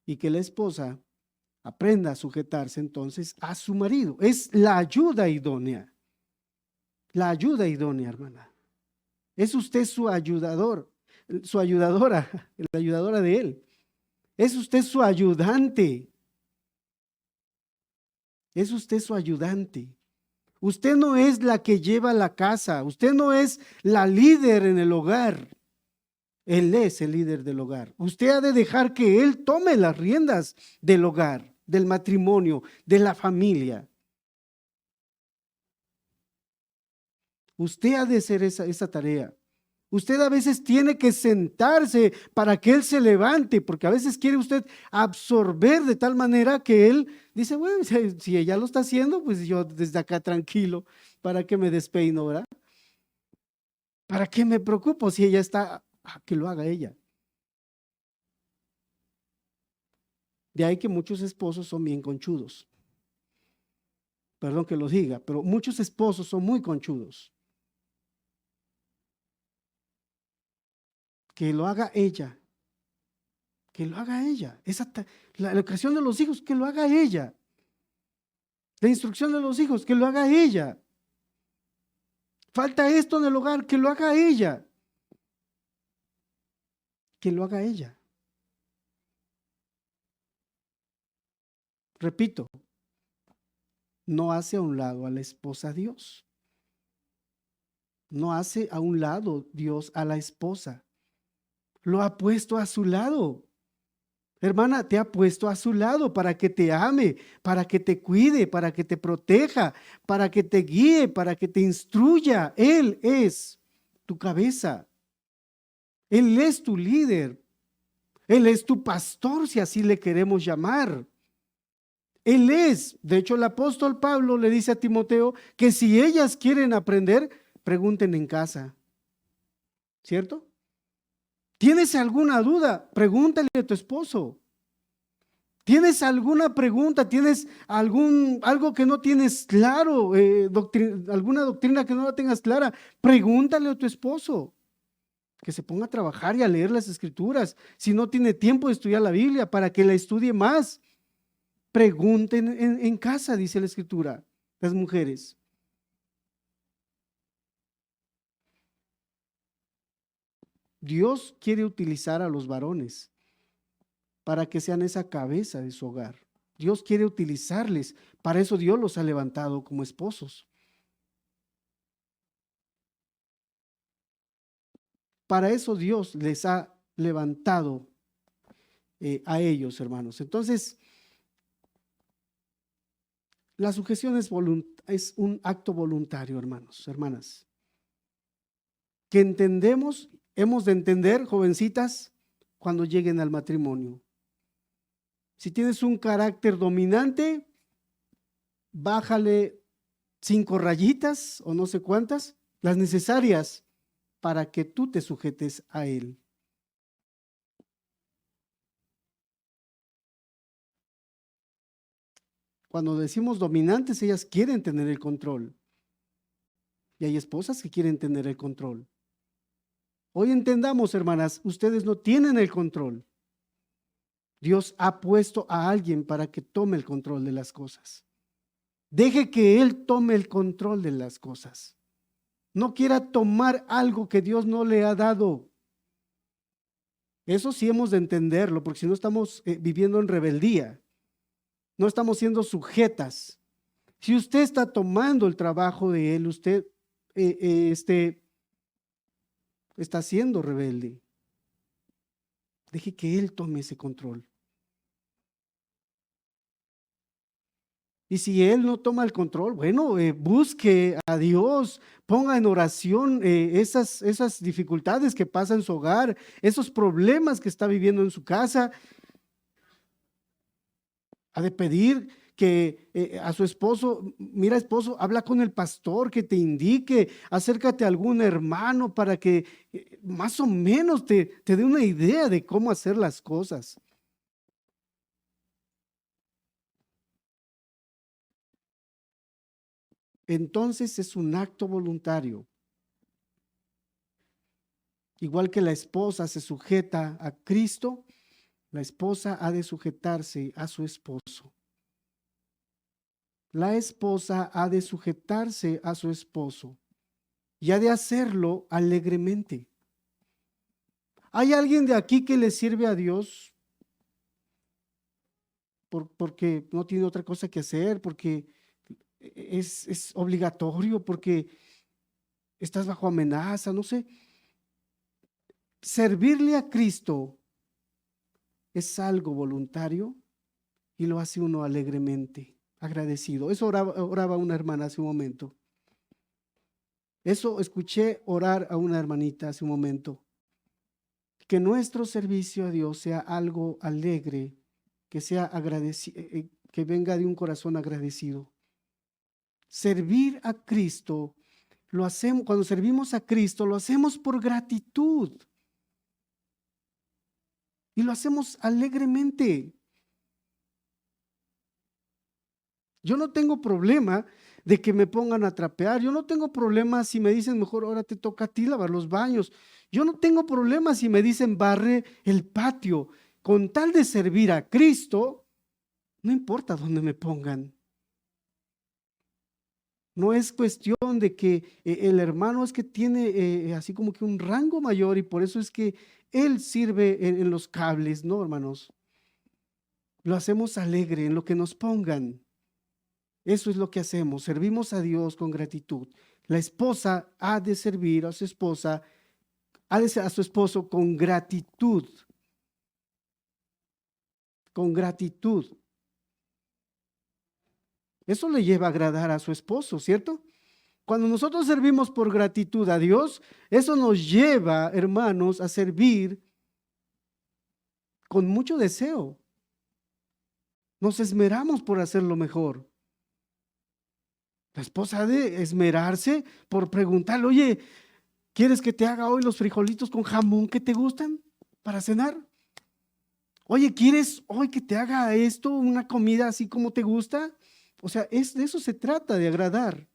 Y que la esposa aprenda a sujetarse entonces a su marido. Es la ayuda idónea. La ayuda idónea, hermana. Es usted su ayudador, su ayudadora, la ayudadora de él. Es usted su ayudante. Es usted su ayudante. Usted no es la que lleva la casa. Usted no es la líder en el hogar. Él es el líder del hogar. Usted ha de dejar que él tome las riendas del hogar, del matrimonio, de la familia. Usted ha de hacer esa tarea. Usted a veces tiene que sentarse para que él se levante, porque a veces quiere usted absorber de tal manera que él dice, bueno, si ella lo está haciendo, pues yo desde acá tranquilo, ¿para qué me despeino, verdad? ¿Para qué me preocupo si ella está, que lo haga ella? De ahí que muchos esposos son bien conchudos. Perdón que lo diga, pero muchos esposos son muy conchudos. Que lo haga ella. Que lo haga ella. La educación de los hijos, que lo haga ella. La instrucción de los hijos, que lo haga ella. Falta esto en el hogar, que lo haga ella. Que lo haga ella. Repito, no hace a un lado a la esposa Dios. No hace a un lado Dios a la esposa. Lo ha puesto a su lado. Hermana, te ha puesto a su lado para que te ame, para que te cuide, para que te proteja, para que te guíe, para que te instruya. Él es tu cabeza. Él es tu líder. Él es tu pastor, si así le queremos llamar. Él es. De hecho, el apóstol Pablo le dice a Timoteo que si ellas quieren aprender, pregunten en casa. ¿Cierto? ¿Tienes alguna duda? Pregúntale a tu esposo. ¿Tienes alguna pregunta? ¿Tienes algo que no tienes claro? ¿Alguna doctrina que no la tengas clara? Pregúntale a tu esposo. Que se ponga a trabajar y a leer las escrituras. Si no tiene tiempo de estudiar la Biblia, para que la estudie más. Pregunten en casa, dice la escritura, las mujeres. Dios quiere utilizar a los varones para que sean esa cabeza de su hogar. Dios quiere utilizarles. Para eso Dios los ha levantado como esposos. Para eso Dios les ha levantado a ellos, hermanos. Entonces, la sujeción es un acto voluntario, hermanos, hermanas. Que entendemos, hemos de entender, jovencitas, cuando lleguen al matrimonio. Si tienes un carácter dominante, bájale 5 rayitas o no sé cuántas, las necesarias para que tú te sujetes a él. Cuando decimos dominantes, ellas quieren tener el control. Y hay esposas que quieren tener el control. Hoy entendamos, hermanas, ustedes no tienen el control. Dios ha puesto a alguien para que tome el control de las cosas. Deje que Él tome el control de las cosas. No quiera tomar algo que Dios no le ha dado. Eso sí hemos de entenderlo, porque si no estamos viviendo en rebeldía. No estamos siendo sujetas. Si usted está tomando el trabajo de Él, usted está siendo rebelde. Deje que Él tome ese control. Y si Él no toma el control, bueno, busque a Dios, ponga en oración esas dificultades que pasa en su hogar, esos problemas que está viviendo en su casa. Ha de pedir que a su esposo, mira esposo, habla con el pastor que te indique, acércate a algún hermano para que más o menos te dé una idea de cómo hacer las cosas. Entonces es un acto voluntario. Igual que la esposa se sujeta a Cristo, la esposa ha de sujetarse a su esposo. La esposa ha de sujetarse a su esposo y ha de hacerlo alegremente. ¿Hay alguien de aquí que le sirve a Dios porque no tiene otra cosa que hacer, porque es obligatorio, porque estás bajo amenaza, no sé? Servirle a Cristo es algo voluntario y lo hace uno alegremente, agradecido. Eso oraba una hermana hace un momento. Eso escuché orar a una hermanita hace un momento. Que nuestro servicio a Dios sea algo alegre, que sea agradecido, que venga de un corazón agradecido. Servir a Cristo lo hacemos, cuando servimos a Cristo, lo hacemos por gratitud. Y lo hacemos alegremente. Yo no tengo problema de que me pongan a trapear. Yo no tengo problema si me dicen, mejor ahora te toca a ti lavar los baños. Yo no tengo problema si me dicen, barre el patio. Con tal de servir a Cristo, no importa dónde me pongan. No es cuestión de que el hermano es que tiene así como que un rango mayor y por eso es que él sirve en los cables, no, hermanos. Lo hacemos alegre en lo que nos pongan. Eso es lo que hacemos, servimos a Dios con gratitud. La esposa ha de servir a su esposa, a su esposo con gratitud. Con gratitud. Eso le lleva a agradar a su esposo, ¿cierto? Cuando nosotros servimos por gratitud a Dios, eso nos lleva, hermanos, a servir con mucho deseo. Nos esmeramos por hacerlo mejor. La esposa ha de esmerarse por preguntarle, oye, ¿quieres que te haga hoy los frijolitos con jamón que te gustan para cenar? Oye, ¿quieres hoy que te haga esto, una comida así como te gusta? O sea, de eso se trata, de agradar.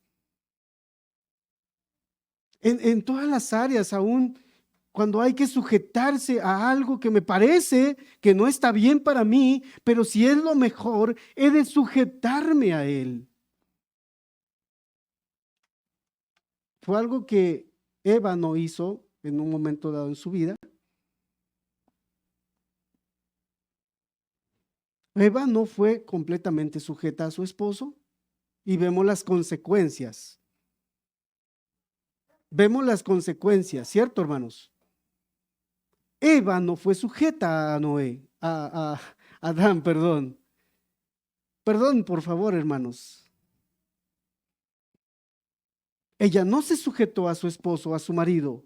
En todas las áreas, aún cuando hay que sujetarse a algo que me parece que no está bien para mí, pero si es lo mejor, he de sujetarme a él. Fue algo que Eva no hizo en un momento dado en su vida. Eva no fue completamente sujeta a su esposo y vemos las consecuencias. Vemos las consecuencias, ¿cierto, hermanos? Eva no fue sujeta a Noé, a Adán, perdón. Perdón, por favor, hermanos. Ella no se sujetó a su esposo, a su marido.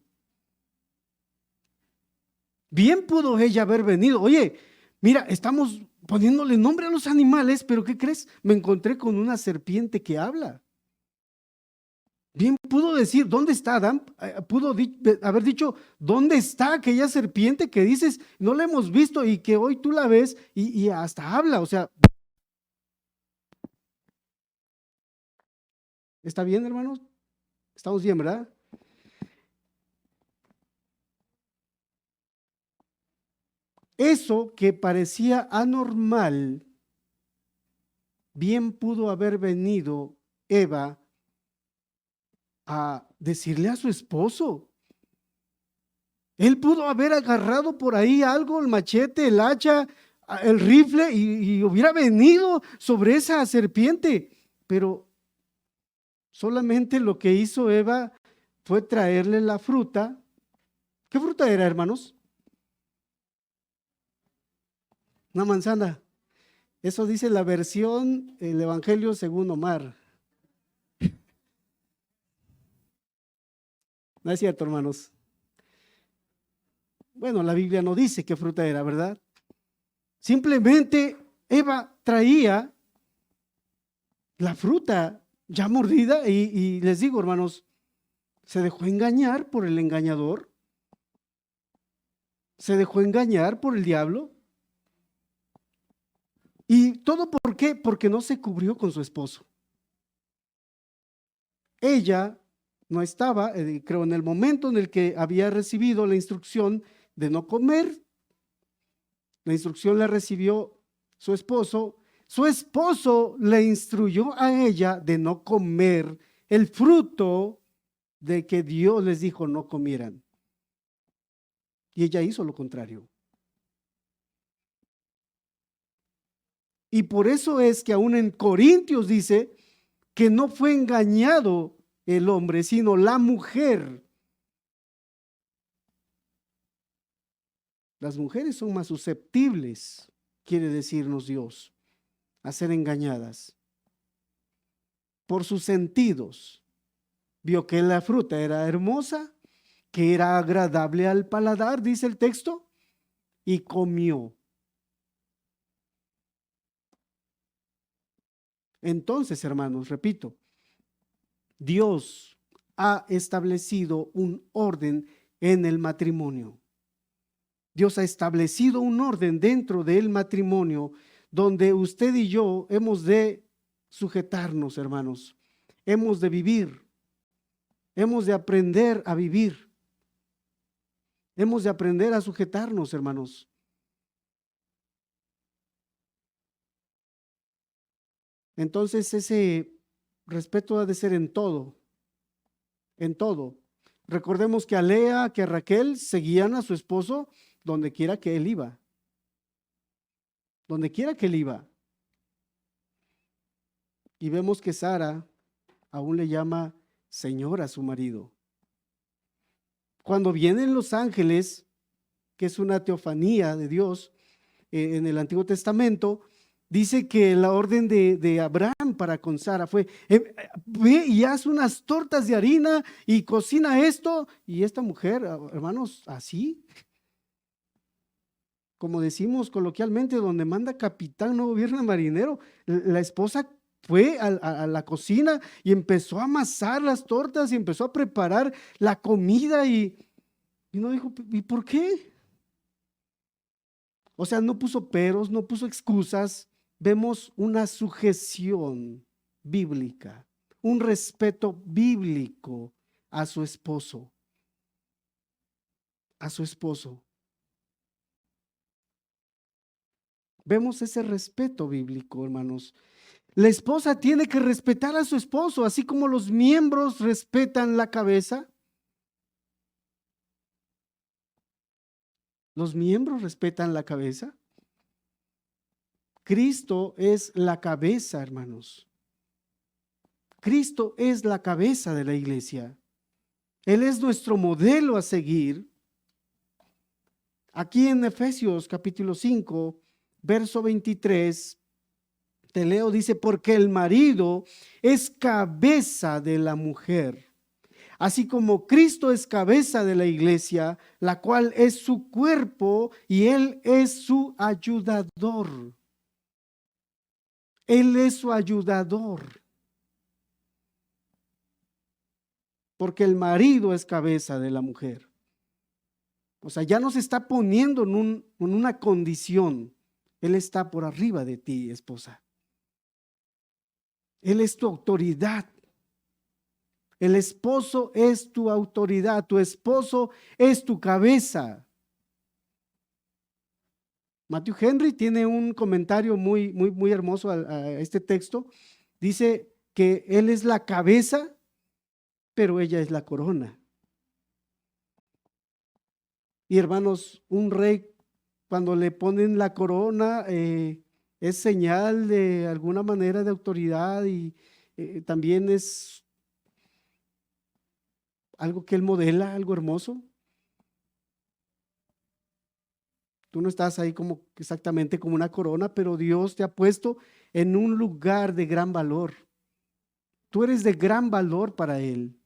Bien pudo ella haber venido. Oye, mira, estamos poniéndole nombre a los animales, pero ¿qué crees? Me encontré con una serpiente que habla. Bien pudo decir, ¿dónde está Adán? Pudo haber dicho, ¿dónde está aquella serpiente que dices, no la hemos visto y que hoy tú la ves y hasta habla? O sea, ¿está bien, hermanos? Estamos bien, ¿verdad? Eso que parecía anormal, bien pudo haber venido Eva a decirle a su esposo. Él pudo haber agarrado por ahí algo, el machete, el hacha, el rifle y hubiera venido sobre esa serpiente, pero solamente lo que hizo Eva fue traerle la fruta. ¿Qué fruta era, hermanos? Una manzana. Eso dice la versión, el Evangelio según Omar. No es cierto, hermanos. Bueno, la Biblia no dice qué fruta era, ¿verdad? Simplemente Eva traía la fruta ya mordida y les digo, hermanos, se dejó engañar por el engañador, se dejó engañar por el diablo. ¿Y todo por qué? Porque no se cubrió con su esposo. Ella no estaba, creo, en el momento en el que había recibido la instrucción de no comer. La instrucción la recibió su esposo. Su esposo le instruyó a ella de no comer el fruto de que Dios les dijo no comieran. Y ella hizo lo contrario. Y por eso es que aún en Corintios dice que no fue engañado el hombre, sino la mujer. Las mujeres son más susceptibles, quiere decirnos Dios, a ser engañadas por sus sentidos. Vio que la fruta era hermosa, que era agradable al paladar, dice el texto, y comió. Entonces, hermanos, repito, Dios ha establecido un orden en el matrimonio. Dios ha establecido un orden dentro del matrimonio donde usted y yo hemos de sujetarnos, hermanos. Hemos de vivir. Hemos de aprender a vivir. Hemos de aprender a sujetarnos, hermanos. Entonces ese respeto ha de ser en todo, en todo. Recordemos que a Lea, que a Raquel seguían a su esposo donde quiera que él iba. Donde quiera que él iba. Y vemos que Sara aún le llama Señor a su marido. Cuando vienen los ángeles, que es una teofanía de Dios en el Antiguo Testamento, dice que la orden de Abraham para con Sara fue, ve y haz unas tortas de harina y cocina esto. Y esta mujer, hermanos, así, como decimos coloquialmente, donde manda capitán no gobierna marinero, la esposa fue a la cocina y empezó a amasar las tortas y empezó a preparar la comida y no dijo, ¿y por qué? O sea, no puso peros, no puso excusas. Vemos una sujeción bíblica, un respeto bíblico a su esposo, a su esposo. Vemos ese respeto bíblico, hermanos. La esposa tiene que respetar a su esposo, así como los miembros respetan la cabeza. Los miembros respetan la cabeza. Cristo es la cabeza, hermanos. Cristo es la cabeza de la iglesia. Él es nuestro modelo a seguir. Aquí en Efesios capítulo 5, verso 23, te leo, dice, porque el marido es cabeza de la mujer, así como Cristo es cabeza de la iglesia, la cual es su cuerpo y Él es su ayudador. Él es su ayudador. Porque el marido es cabeza de la mujer. O sea, ya no se está poniendo en una condición. Él está por arriba de ti, esposa. Él es tu autoridad. El esposo es tu autoridad. Tu esposo es tu cabeza. Matthew Henry tiene un comentario muy hermoso a este texto. Dice que él es la cabeza, pero ella es la corona. Y hermanos, un rey, cuando le ponen la corona, es señal de alguna manera de autoridad y también es algo que él modela, algo hermoso. Tú no estás ahí como exactamente como una corona, pero Dios te ha puesto en un lugar de gran valor. Tú eres de gran valor para Él.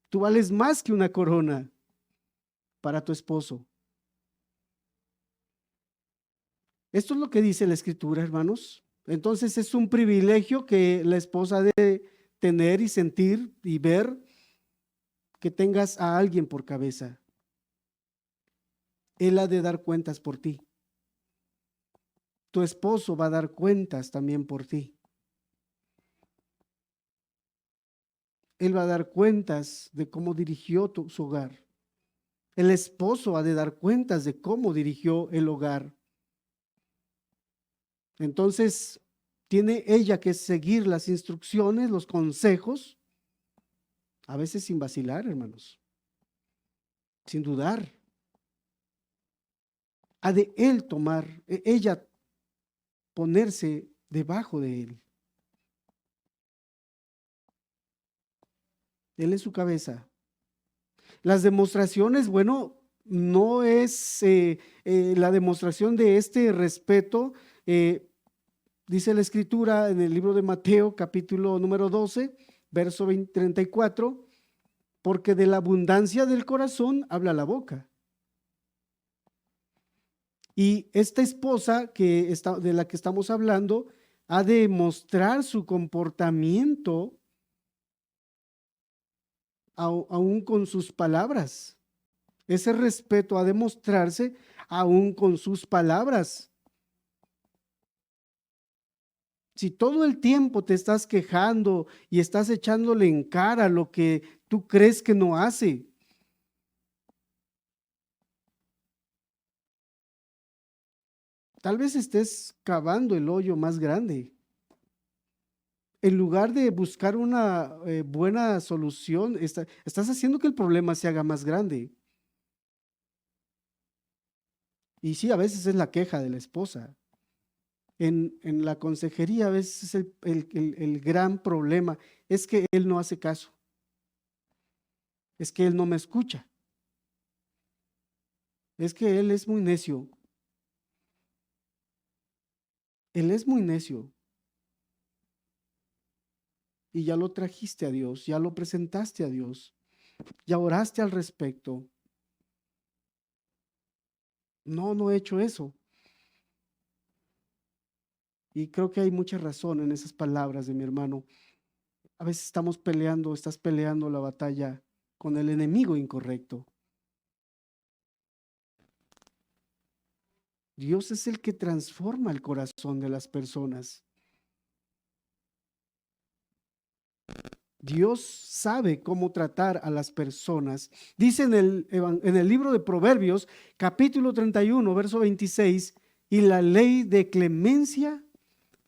Tú vales más que una corona para tu esposo. Esto es lo que dice la Escritura, hermanos. Entonces es un privilegio que la esposa debe tener y sentir y ver, que tengas a alguien por cabeza. Él ha de dar cuentas por ti. Tu esposo va a dar cuentas también por ti. Él va a dar cuentas de cómo dirigió su hogar. El esposo ha de dar cuentas de cómo dirigió el hogar. Entonces, tiene ella que seguir las instrucciones, los consejos, a veces sin vacilar, hermanos, sin dudar. Ha de él tomar, ella ponerse debajo de él. Él es su cabeza. Las demostraciones, bueno, no es la demostración de este respeto. Dice la Escritura en el libro de Mateo, capítulo número 12, verso 34, porque de la abundancia del corazón habla la boca. Y esta esposa de la que estamos hablando ha de mostrar su comportamiento aún con sus palabras. Ese respeto ha de mostrarse aún con sus palabras. Si todo el tiempo te estás quejando y estás echándole en cara lo que tú crees que no hace, tal vez estés cavando el hoyo más grande. En lugar de buscar una buena solución, estás haciendo que el problema se haga más grande. Y sí, a veces es la queja de la esposa. En la consejería a veces es el gran problema, es que él no hace caso, es que él no me escucha, es que él es muy necio, él es muy necio. Y ya lo trajiste a Dios, ya lo presentaste a Dios, ya oraste al respecto. No, no he hecho eso. Y creo que hay mucha razón en esas palabras de mi hermano. A veces estás peleando la batalla con el enemigo incorrecto. Dios es el que transforma el corazón de las personas. Dios sabe cómo tratar a las personas. Dice en el libro de Proverbios, capítulo 31, verso 26, y la ley de clemencia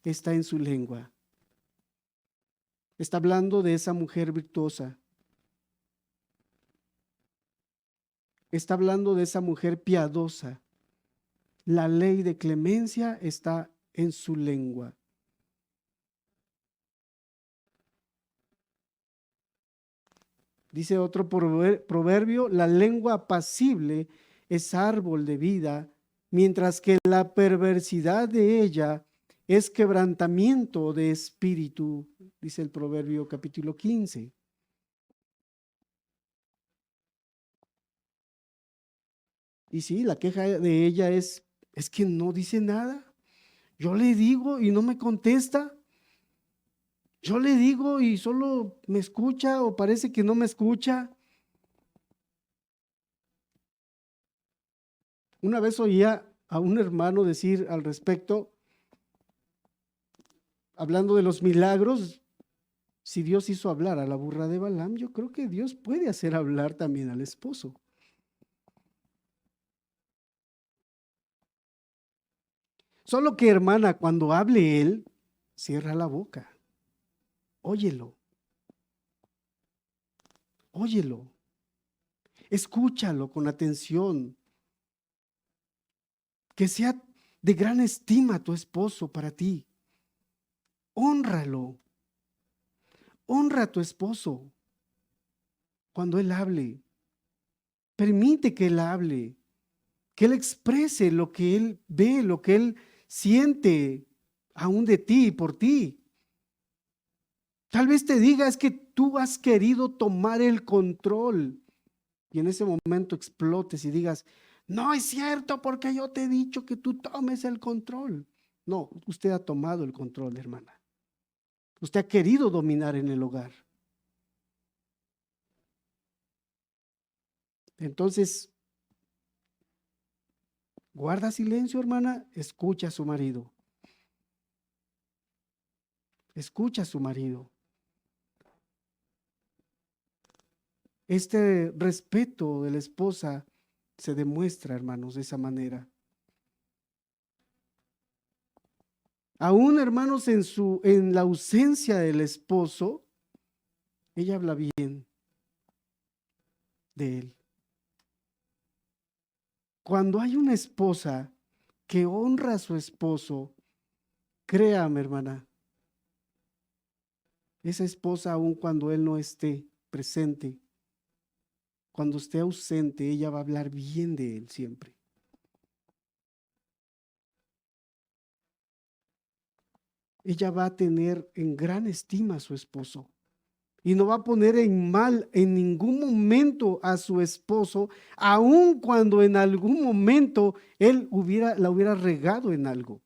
está en su lengua. Está hablando de esa mujer virtuosa. Está hablando de esa mujer piadosa. La ley de clemencia está en su lengua. Dice otro proverbio, la lengua apacible es árbol de vida, mientras que la perversidad de ella es quebrantamiento de espíritu, dice el Proverbio capítulo 15. Y sí, la queja de ella es que no dice nada. Yo le digo y no me contesta. Yo le digo y solo me escucha o parece que no me escucha. Una vez oía a un hermano decir al respecto, hablando de los milagros, si Dios hizo hablar a la burra de Balaam, yo creo que Dios puede hacer hablar también al esposo. Solo que, hermana, cuando hable él, cierra la boca. Óyelo, óyelo, escúchalo con atención. Que sea de gran estima tu esposo para ti. Hónralo, honra a tu esposo cuando él hable. Permite que él hable, que él exprese lo que él ve, lo que él siente aún de ti y por ti. Tal vez te diga, es que tú has querido tomar el control y en ese momento explotes y digas, no es cierto porque yo te he dicho que tú tomes el control. No, usted ha tomado el control, hermana. Usted ha querido dominar en el hogar. Entonces, guarda silencio, hermana, escucha a su marido. Escucha a su marido. Este respeto de la esposa se demuestra, hermanos, de esa manera. Aún, hermanos, en la ausencia del esposo, ella habla bien de él. Cuando hay una esposa que honra a su esposo, créame, hermana, esa esposa, aun cuando él no esté presente, cuando esté ausente, ella va a hablar bien de él siempre. Ella va a tener en gran estima a su esposo y no va a poner en mal en ningún momento a su esposo, aun cuando en algún momento él la hubiera regado en algo.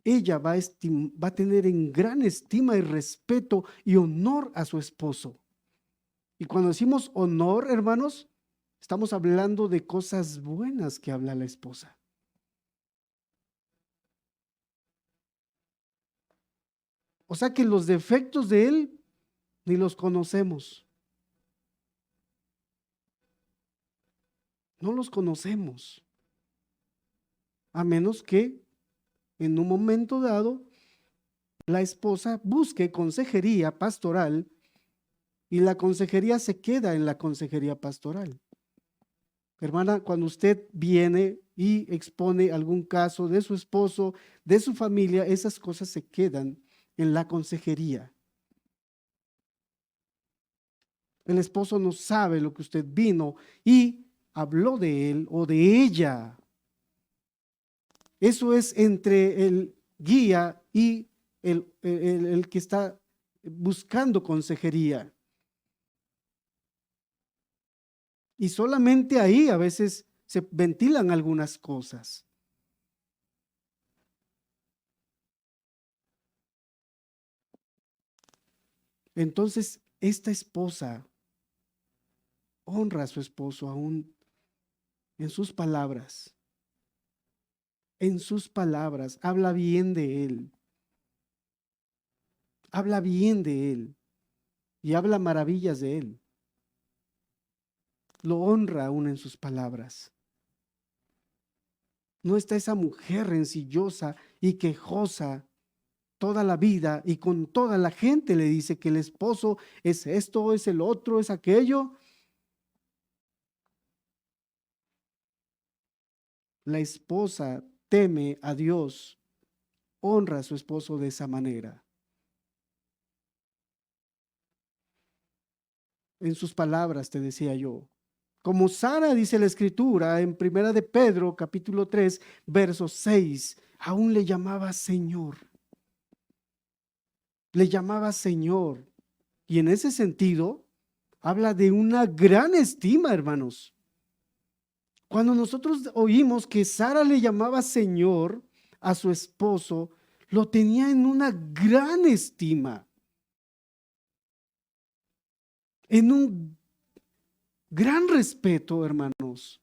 Ella va a tener en gran estima y respeto y honor a su esposo. Y cuando decimos honor, hermanos, estamos hablando de cosas buenas que habla la esposa. O sea que los defectos de él ni los conocemos. No los conocemos. A menos que en un momento dado la esposa busque consejería pastoral y la consejería se queda en la consejería pastoral. Hermana, cuando usted viene y expone algún caso de su esposo, de su familia, esas cosas se quedan en la consejería. El esposo no sabe lo que usted vino y habló de él o de ella. Eso es entre el guía y el que está buscando consejería. Y solamente ahí a veces se ventilan algunas cosas. Entonces, esta esposa honra a su esposo aún en sus palabras. En sus palabras, habla bien de él. Habla bien de él y habla maravillas de él. Lo honra aún en sus palabras. No está esa mujer rencillosa y quejosa toda la vida y con toda la gente le dice que el esposo es esto, es el otro, es aquello. La esposa teme a Dios, honra a su esposo de esa manera. en sus palabras, te decía yo. Como Sara, dice la Escritura, en Primera de Pedro, capítulo 3, verso 6, aún le llamaba Señor. Le llamaba Señor. Y en ese sentido, habla de una gran estima, hermanos. Cuando nosotros oímos que Sara le llamaba Señor a su esposo, lo tenía en una gran estima, en un gran respeto, hermanos.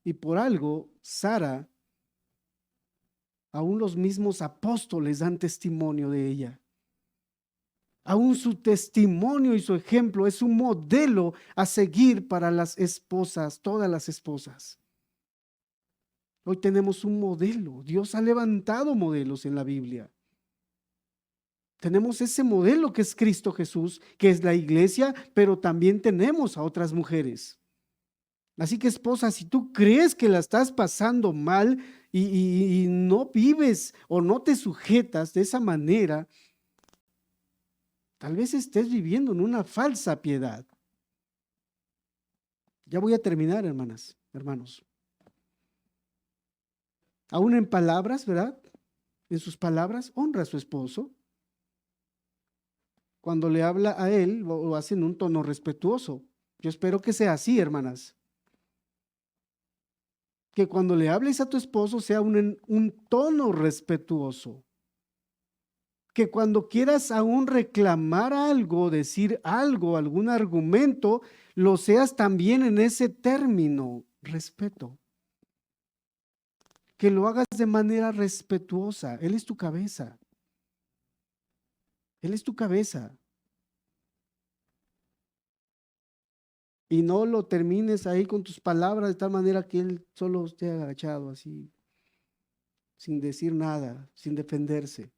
Y por algo, Sara, aún los mismos apóstoles dan testimonio de ella. Aún su testimonio y su ejemplo es un modelo a seguir para las esposas, todas las esposas. Hoy tenemos un modelo. Dios ha levantado modelos en la Biblia. Tenemos ese modelo que es Cristo Jesús, que es la iglesia, pero también tenemos a otras mujeres. Así que, esposa, si tú crees que la estás pasando mal y no vives o no te sujetas de esa manera, tal vez estés viviendo en una falsa piedad. Ya voy a terminar, hermanas, hermanos. Aún en palabras, ¿verdad? En sus palabras, honra a su esposo. Cuando le habla a él, lo hace en un tono respetuoso. Yo espero que sea así, hermanas. Que cuando le hables a tu esposo sea un tono respetuoso. Que cuando quieras aún reclamar algo, decir algo, algún argumento, lo seas también en ese término, respeto. Que lo hagas de manera respetuosa. Él es tu cabeza. Él es tu cabeza. Y no lo termines ahí con tus palabras de tal manera que él solo esté agachado así, sin decir nada, sin defenderse.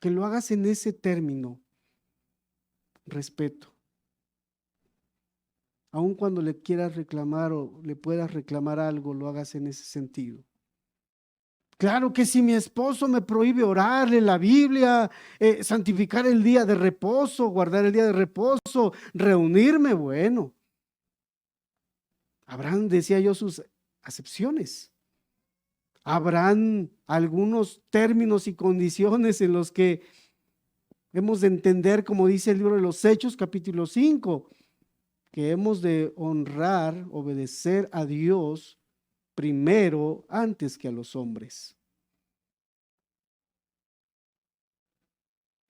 Que lo hagas en ese término, respeto. Aun cuando le quieras reclamar o le puedas reclamar algo, lo hagas en ese sentido. Claro que si mi esposo me prohíbe orarle la Biblia, santificar el día de reposo, guardar el día de reposo, reunirme, bueno, habrán, decía yo, sus acepciones. Habrán algunos términos y condiciones en los que hemos de entender, como dice el libro de los Hechos, capítulo 5, que hemos de honrar, obedecer a Dios primero antes que a los hombres.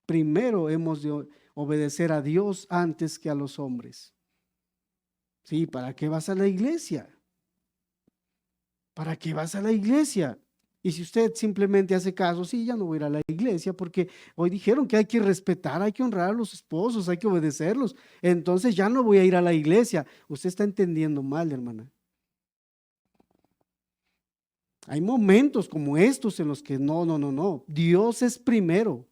Primero hemos de obedecer a Dios antes que a los hombres. Sí, ¿para qué vas a la iglesia? ¿Para qué vas a la iglesia? Y si usted simplemente hace caso, sí, ya no voy a ir a la iglesia porque hoy dijeron que hay que respetar, hay que honrar a los esposos, hay que obedecerlos. Entonces ya no voy a ir a la iglesia. Usted está entendiendo mal, hermana. Hay momentos como estos en los que no. Dios es primero.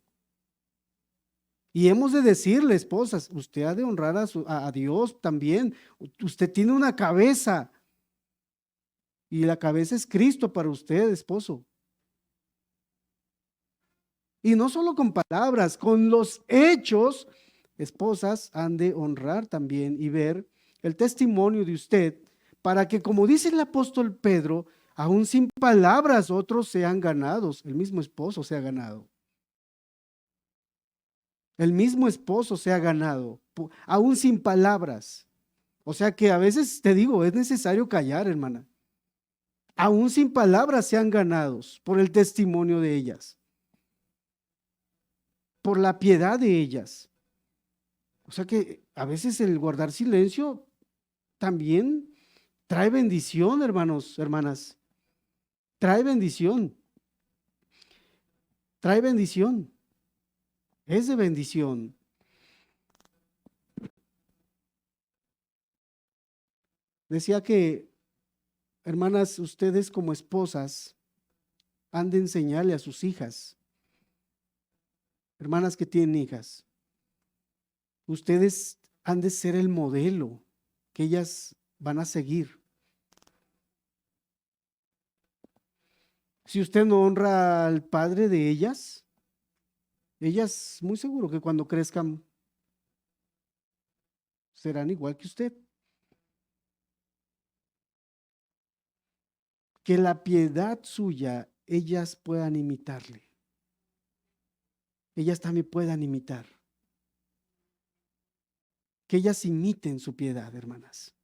Y hemos de decirle, esposas, usted ha de honrar a Dios también. Usted tiene una cabeza y la cabeza es Cristo para usted, esposo. Y no solo con palabras, con los hechos, esposas han de honrar también y ver el testimonio de usted para que, como dice el apóstol Pedro, aún sin palabras otros sean ganados, el mismo esposo sea ganado. El mismo esposo sea ganado, aún sin palabras. O sea que a veces te digo, es necesario callar, hermana. Aún sin palabras sean ganados por el testimonio de ellas, por la piedad de ellas. O sea que a veces el guardar silencio también trae bendición, hermanos, hermanas. Trae bendición. Trae bendición. Es de bendición. Decía que, hermanas, ustedes como esposas han de enseñarle a sus hijas, hermanas que tienen hijas, ustedes han de ser el modelo que ellas van a seguir. Si usted no honra al padre de ellas, Ellas muy seguro que cuando crezcan serán igual que usted. Que la piedad suya ellas puedan imitarle. Ellas también puedan imitar. Que ellas imiten su piedad, hermanas,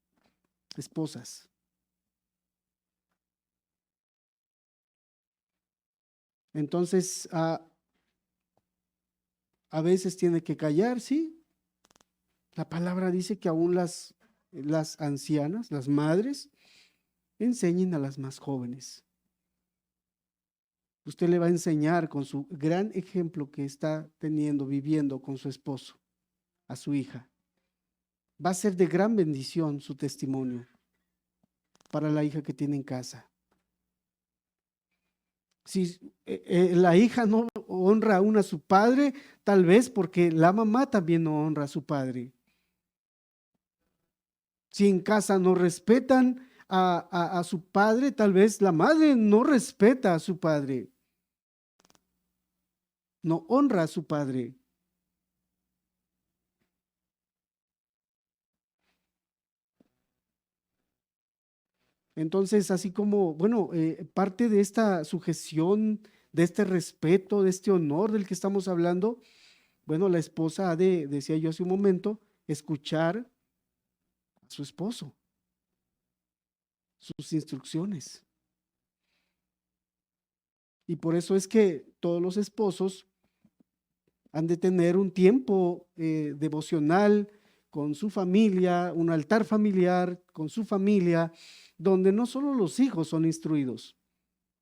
esposas. Entonces, a veces tiene que callar, sí. La palabra dice que aún las ancianas, las madres, enseñen a las más jóvenes. Usted le va a enseñar con su gran ejemplo que está teniendo, viviendo con su esposo, a su hija. Va a ser de gran bendición su testimonio para la hija que tiene en casa. Si la hija no honra aún a su padre, tal vez porque la mamá también no honra a su padre. Si en casa no respetan a su padre, tal vez la madre no respeta a su padre, no honra a su padre. Entonces, así como, bueno, parte de esta sujeción, de este respeto, de este honor del que estamos hablando, bueno, la esposa ha de, decía yo hace un momento, escuchar a su esposo, sus instrucciones. Y por eso es que todos los esposos han de tener un tiempo devocional con su familia, un altar familiar con su familia, donde no solo los hijos son instruidos,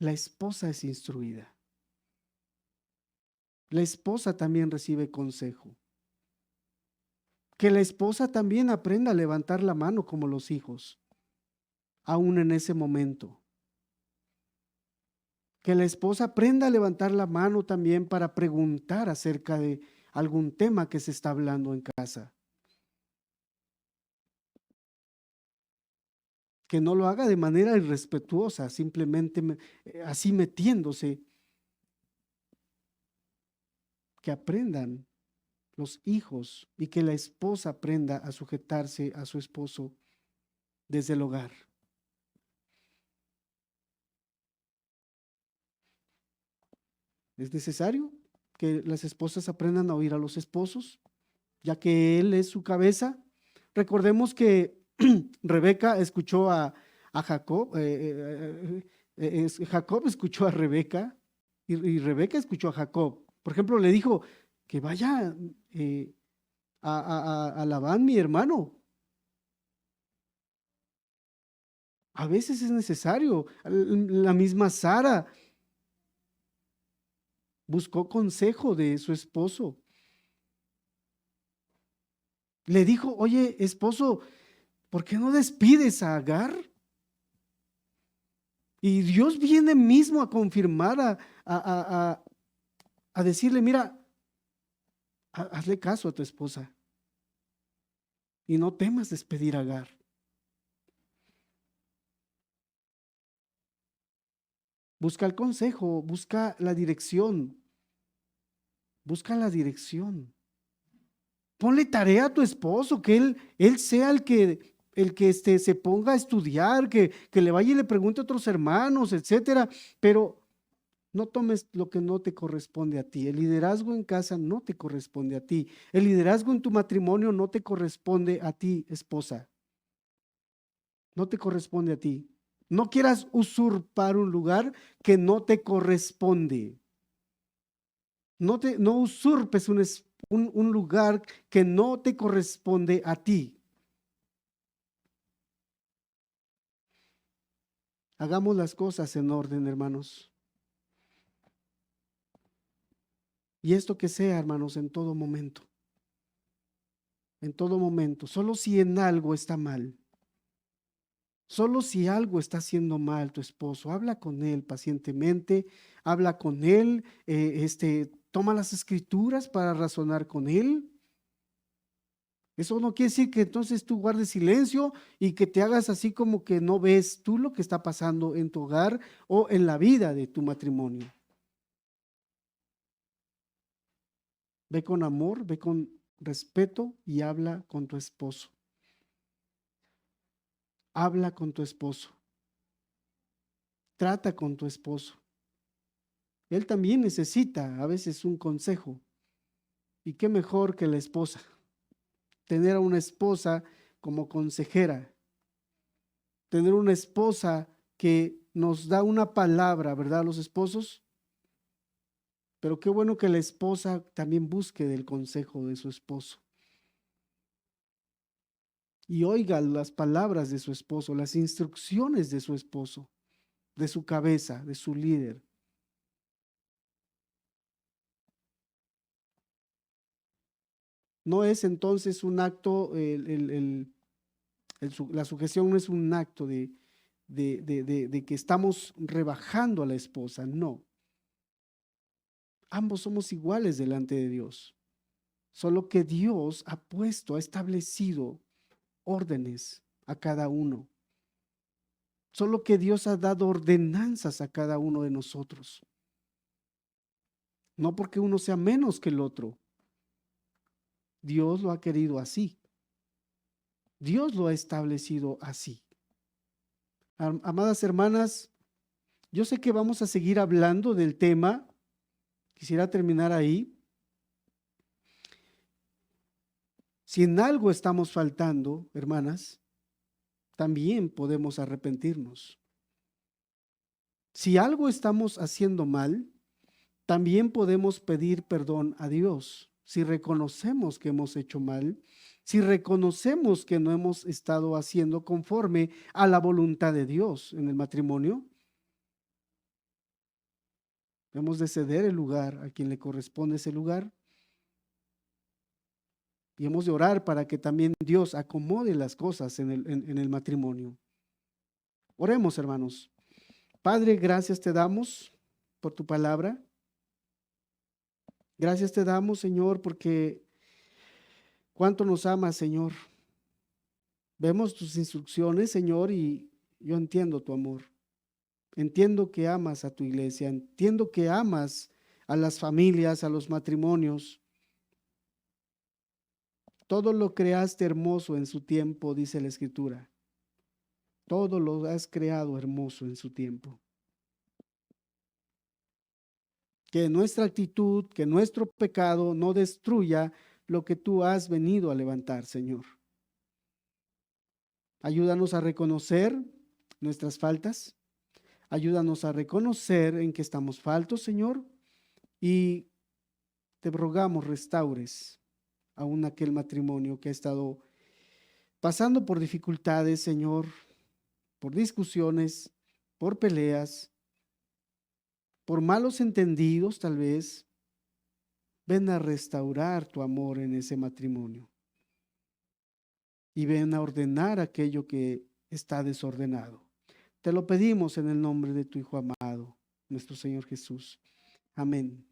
la esposa es instruida. La esposa también recibe consejo. Que la esposa también aprenda a levantar la mano como los hijos, aún en ese momento. Que la esposa aprenda a levantar la mano también para preguntar acerca de algún tema que se está hablando en casa. Que no lo haga de manera irrespetuosa, simplemente así metiéndose. Que aprendan los hijos y que la esposa aprenda a sujetarse a su esposo desde el hogar. Es necesario que las esposas aprendan a oír a los esposos, ya que él es su cabeza. Recordemos que Rebeca escuchó a Jacob, Jacob escuchó a Rebeca y Rebeca escuchó a Jacob. Por ejemplo, le dijo que vaya a Labán, mi hermano. A veces es necesario. La misma Sara buscó consejo de su esposo. Le dijo, oye, esposo, ¿por qué no despides a Agar? Y Dios viene mismo a confirmar, a decirle, mira, hazle caso a tu esposa y no temas despedir a Agar. Busca el consejo, busca la dirección, busca la dirección. Ponle tarea a tu esposo, que él sea el que se ponga a estudiar, que le vaya y le pregunte a otros hermanos, etcétera, pero no tomes lo que no te corresponde a ti. El liderazgo en casa no te corresponde a ti. El liderazgo en tu matrimonio no te corresponde a ti, esposa. No te corresponde a ti. No quieras usurpar un lugar que no te corresponde. No usurpes un lugar que no te corresponde a ti. Hagamos las cosas en orden, hermanos. Y esto que sea, hermanos, en todo momento. En todo momento. Solo si en algo está mal. Solo si algo está haciendo mal tu esposo, habla con él pacientemente, habla con él, toma las escrituras para razonar con él. Eso no quiere decir que entonces tú guardes silencio y que te hagas así como que no ves tú lo que está pasando en tu hogar o en la vida de tu matrimonio. Ve con amor, ve con respeto y habla con tu esposo. Habla con tu esposo. Trata con tu esposo. Él también necesita a veces un consejo. Y qué mejor que la esposa. Tener a una esposa como consejera. Tener una esposa que nos da una palabra, ¿verdad? Los esposos. Pero qué bueno que la esposa también busque del consejo de su esposo. Y oiga las palabras de su esposo, las instrucciones de su esposo, de su cabeza, de su líder. No es entonces un acto, la sujeción no es un acto de que estamos rebajando a la esposa, no. Ambos somos iguales delante de Dios, solo que Dios ha puesto, ha establecido órdenes a cada uno. Solo que Dios ha dado ordenanzas a cada uno de nosotros. No porque uno sea menos que el otro. Dios lo ha querido así. Dios lo ha establecido así. Amadas hermanas, yo sé que vamos a seguir hablando del tema. Quisiera terminar ahí. Si en algo estamos faltando, hermanas, también podemos arrepentirnos. Si algo estamos haciendo mal, también podemos pedir perdón a Dios. Si reconocemos que hemos hecho mal, si reconocemos que no hemos estado haciendo conforme a la voluntad de Dios en el matrimonio, hemos de ceder el lugar a quien le corresponde ese lugar y hemos de orar para que también Dios acomode las cosas en el matrimonio. Oremos, hermanos. Padre, gracias te damos por tu palabra. Gracias te damos, Señor, porque cuánto nos amas, Señor. Vemos tus instrucciones, Señor, y yo entiendo tu amor. Entiendo que amas a tu iglesia, entiendo que amas a las familias, a los matrimonios. Todo lo creaste hermoso en su tiempo, dice la Escritura. Todo lo has creado hermoso en su tiempo. Que nuestra actitud, que nuestro pecado no destruya lo que tú has venido a levantar, Señor. Ayúdanos a reconocer nuestras faltas. Ayúdanos a reconocer en que estamos faltos, Señor. Y te rogamos restaures aún aquel matrimonio que ha estado pasando por dificultades, Señor, por discusiones, por peleas, por malos entendidos tal vez. Ven a restaurar tu amor en ese matrimonio y ven a ordenar aquello que está desordenado. Te lo pedimos en el nombre de tu Hijo amado, nuestro Señor Jesús. Amén.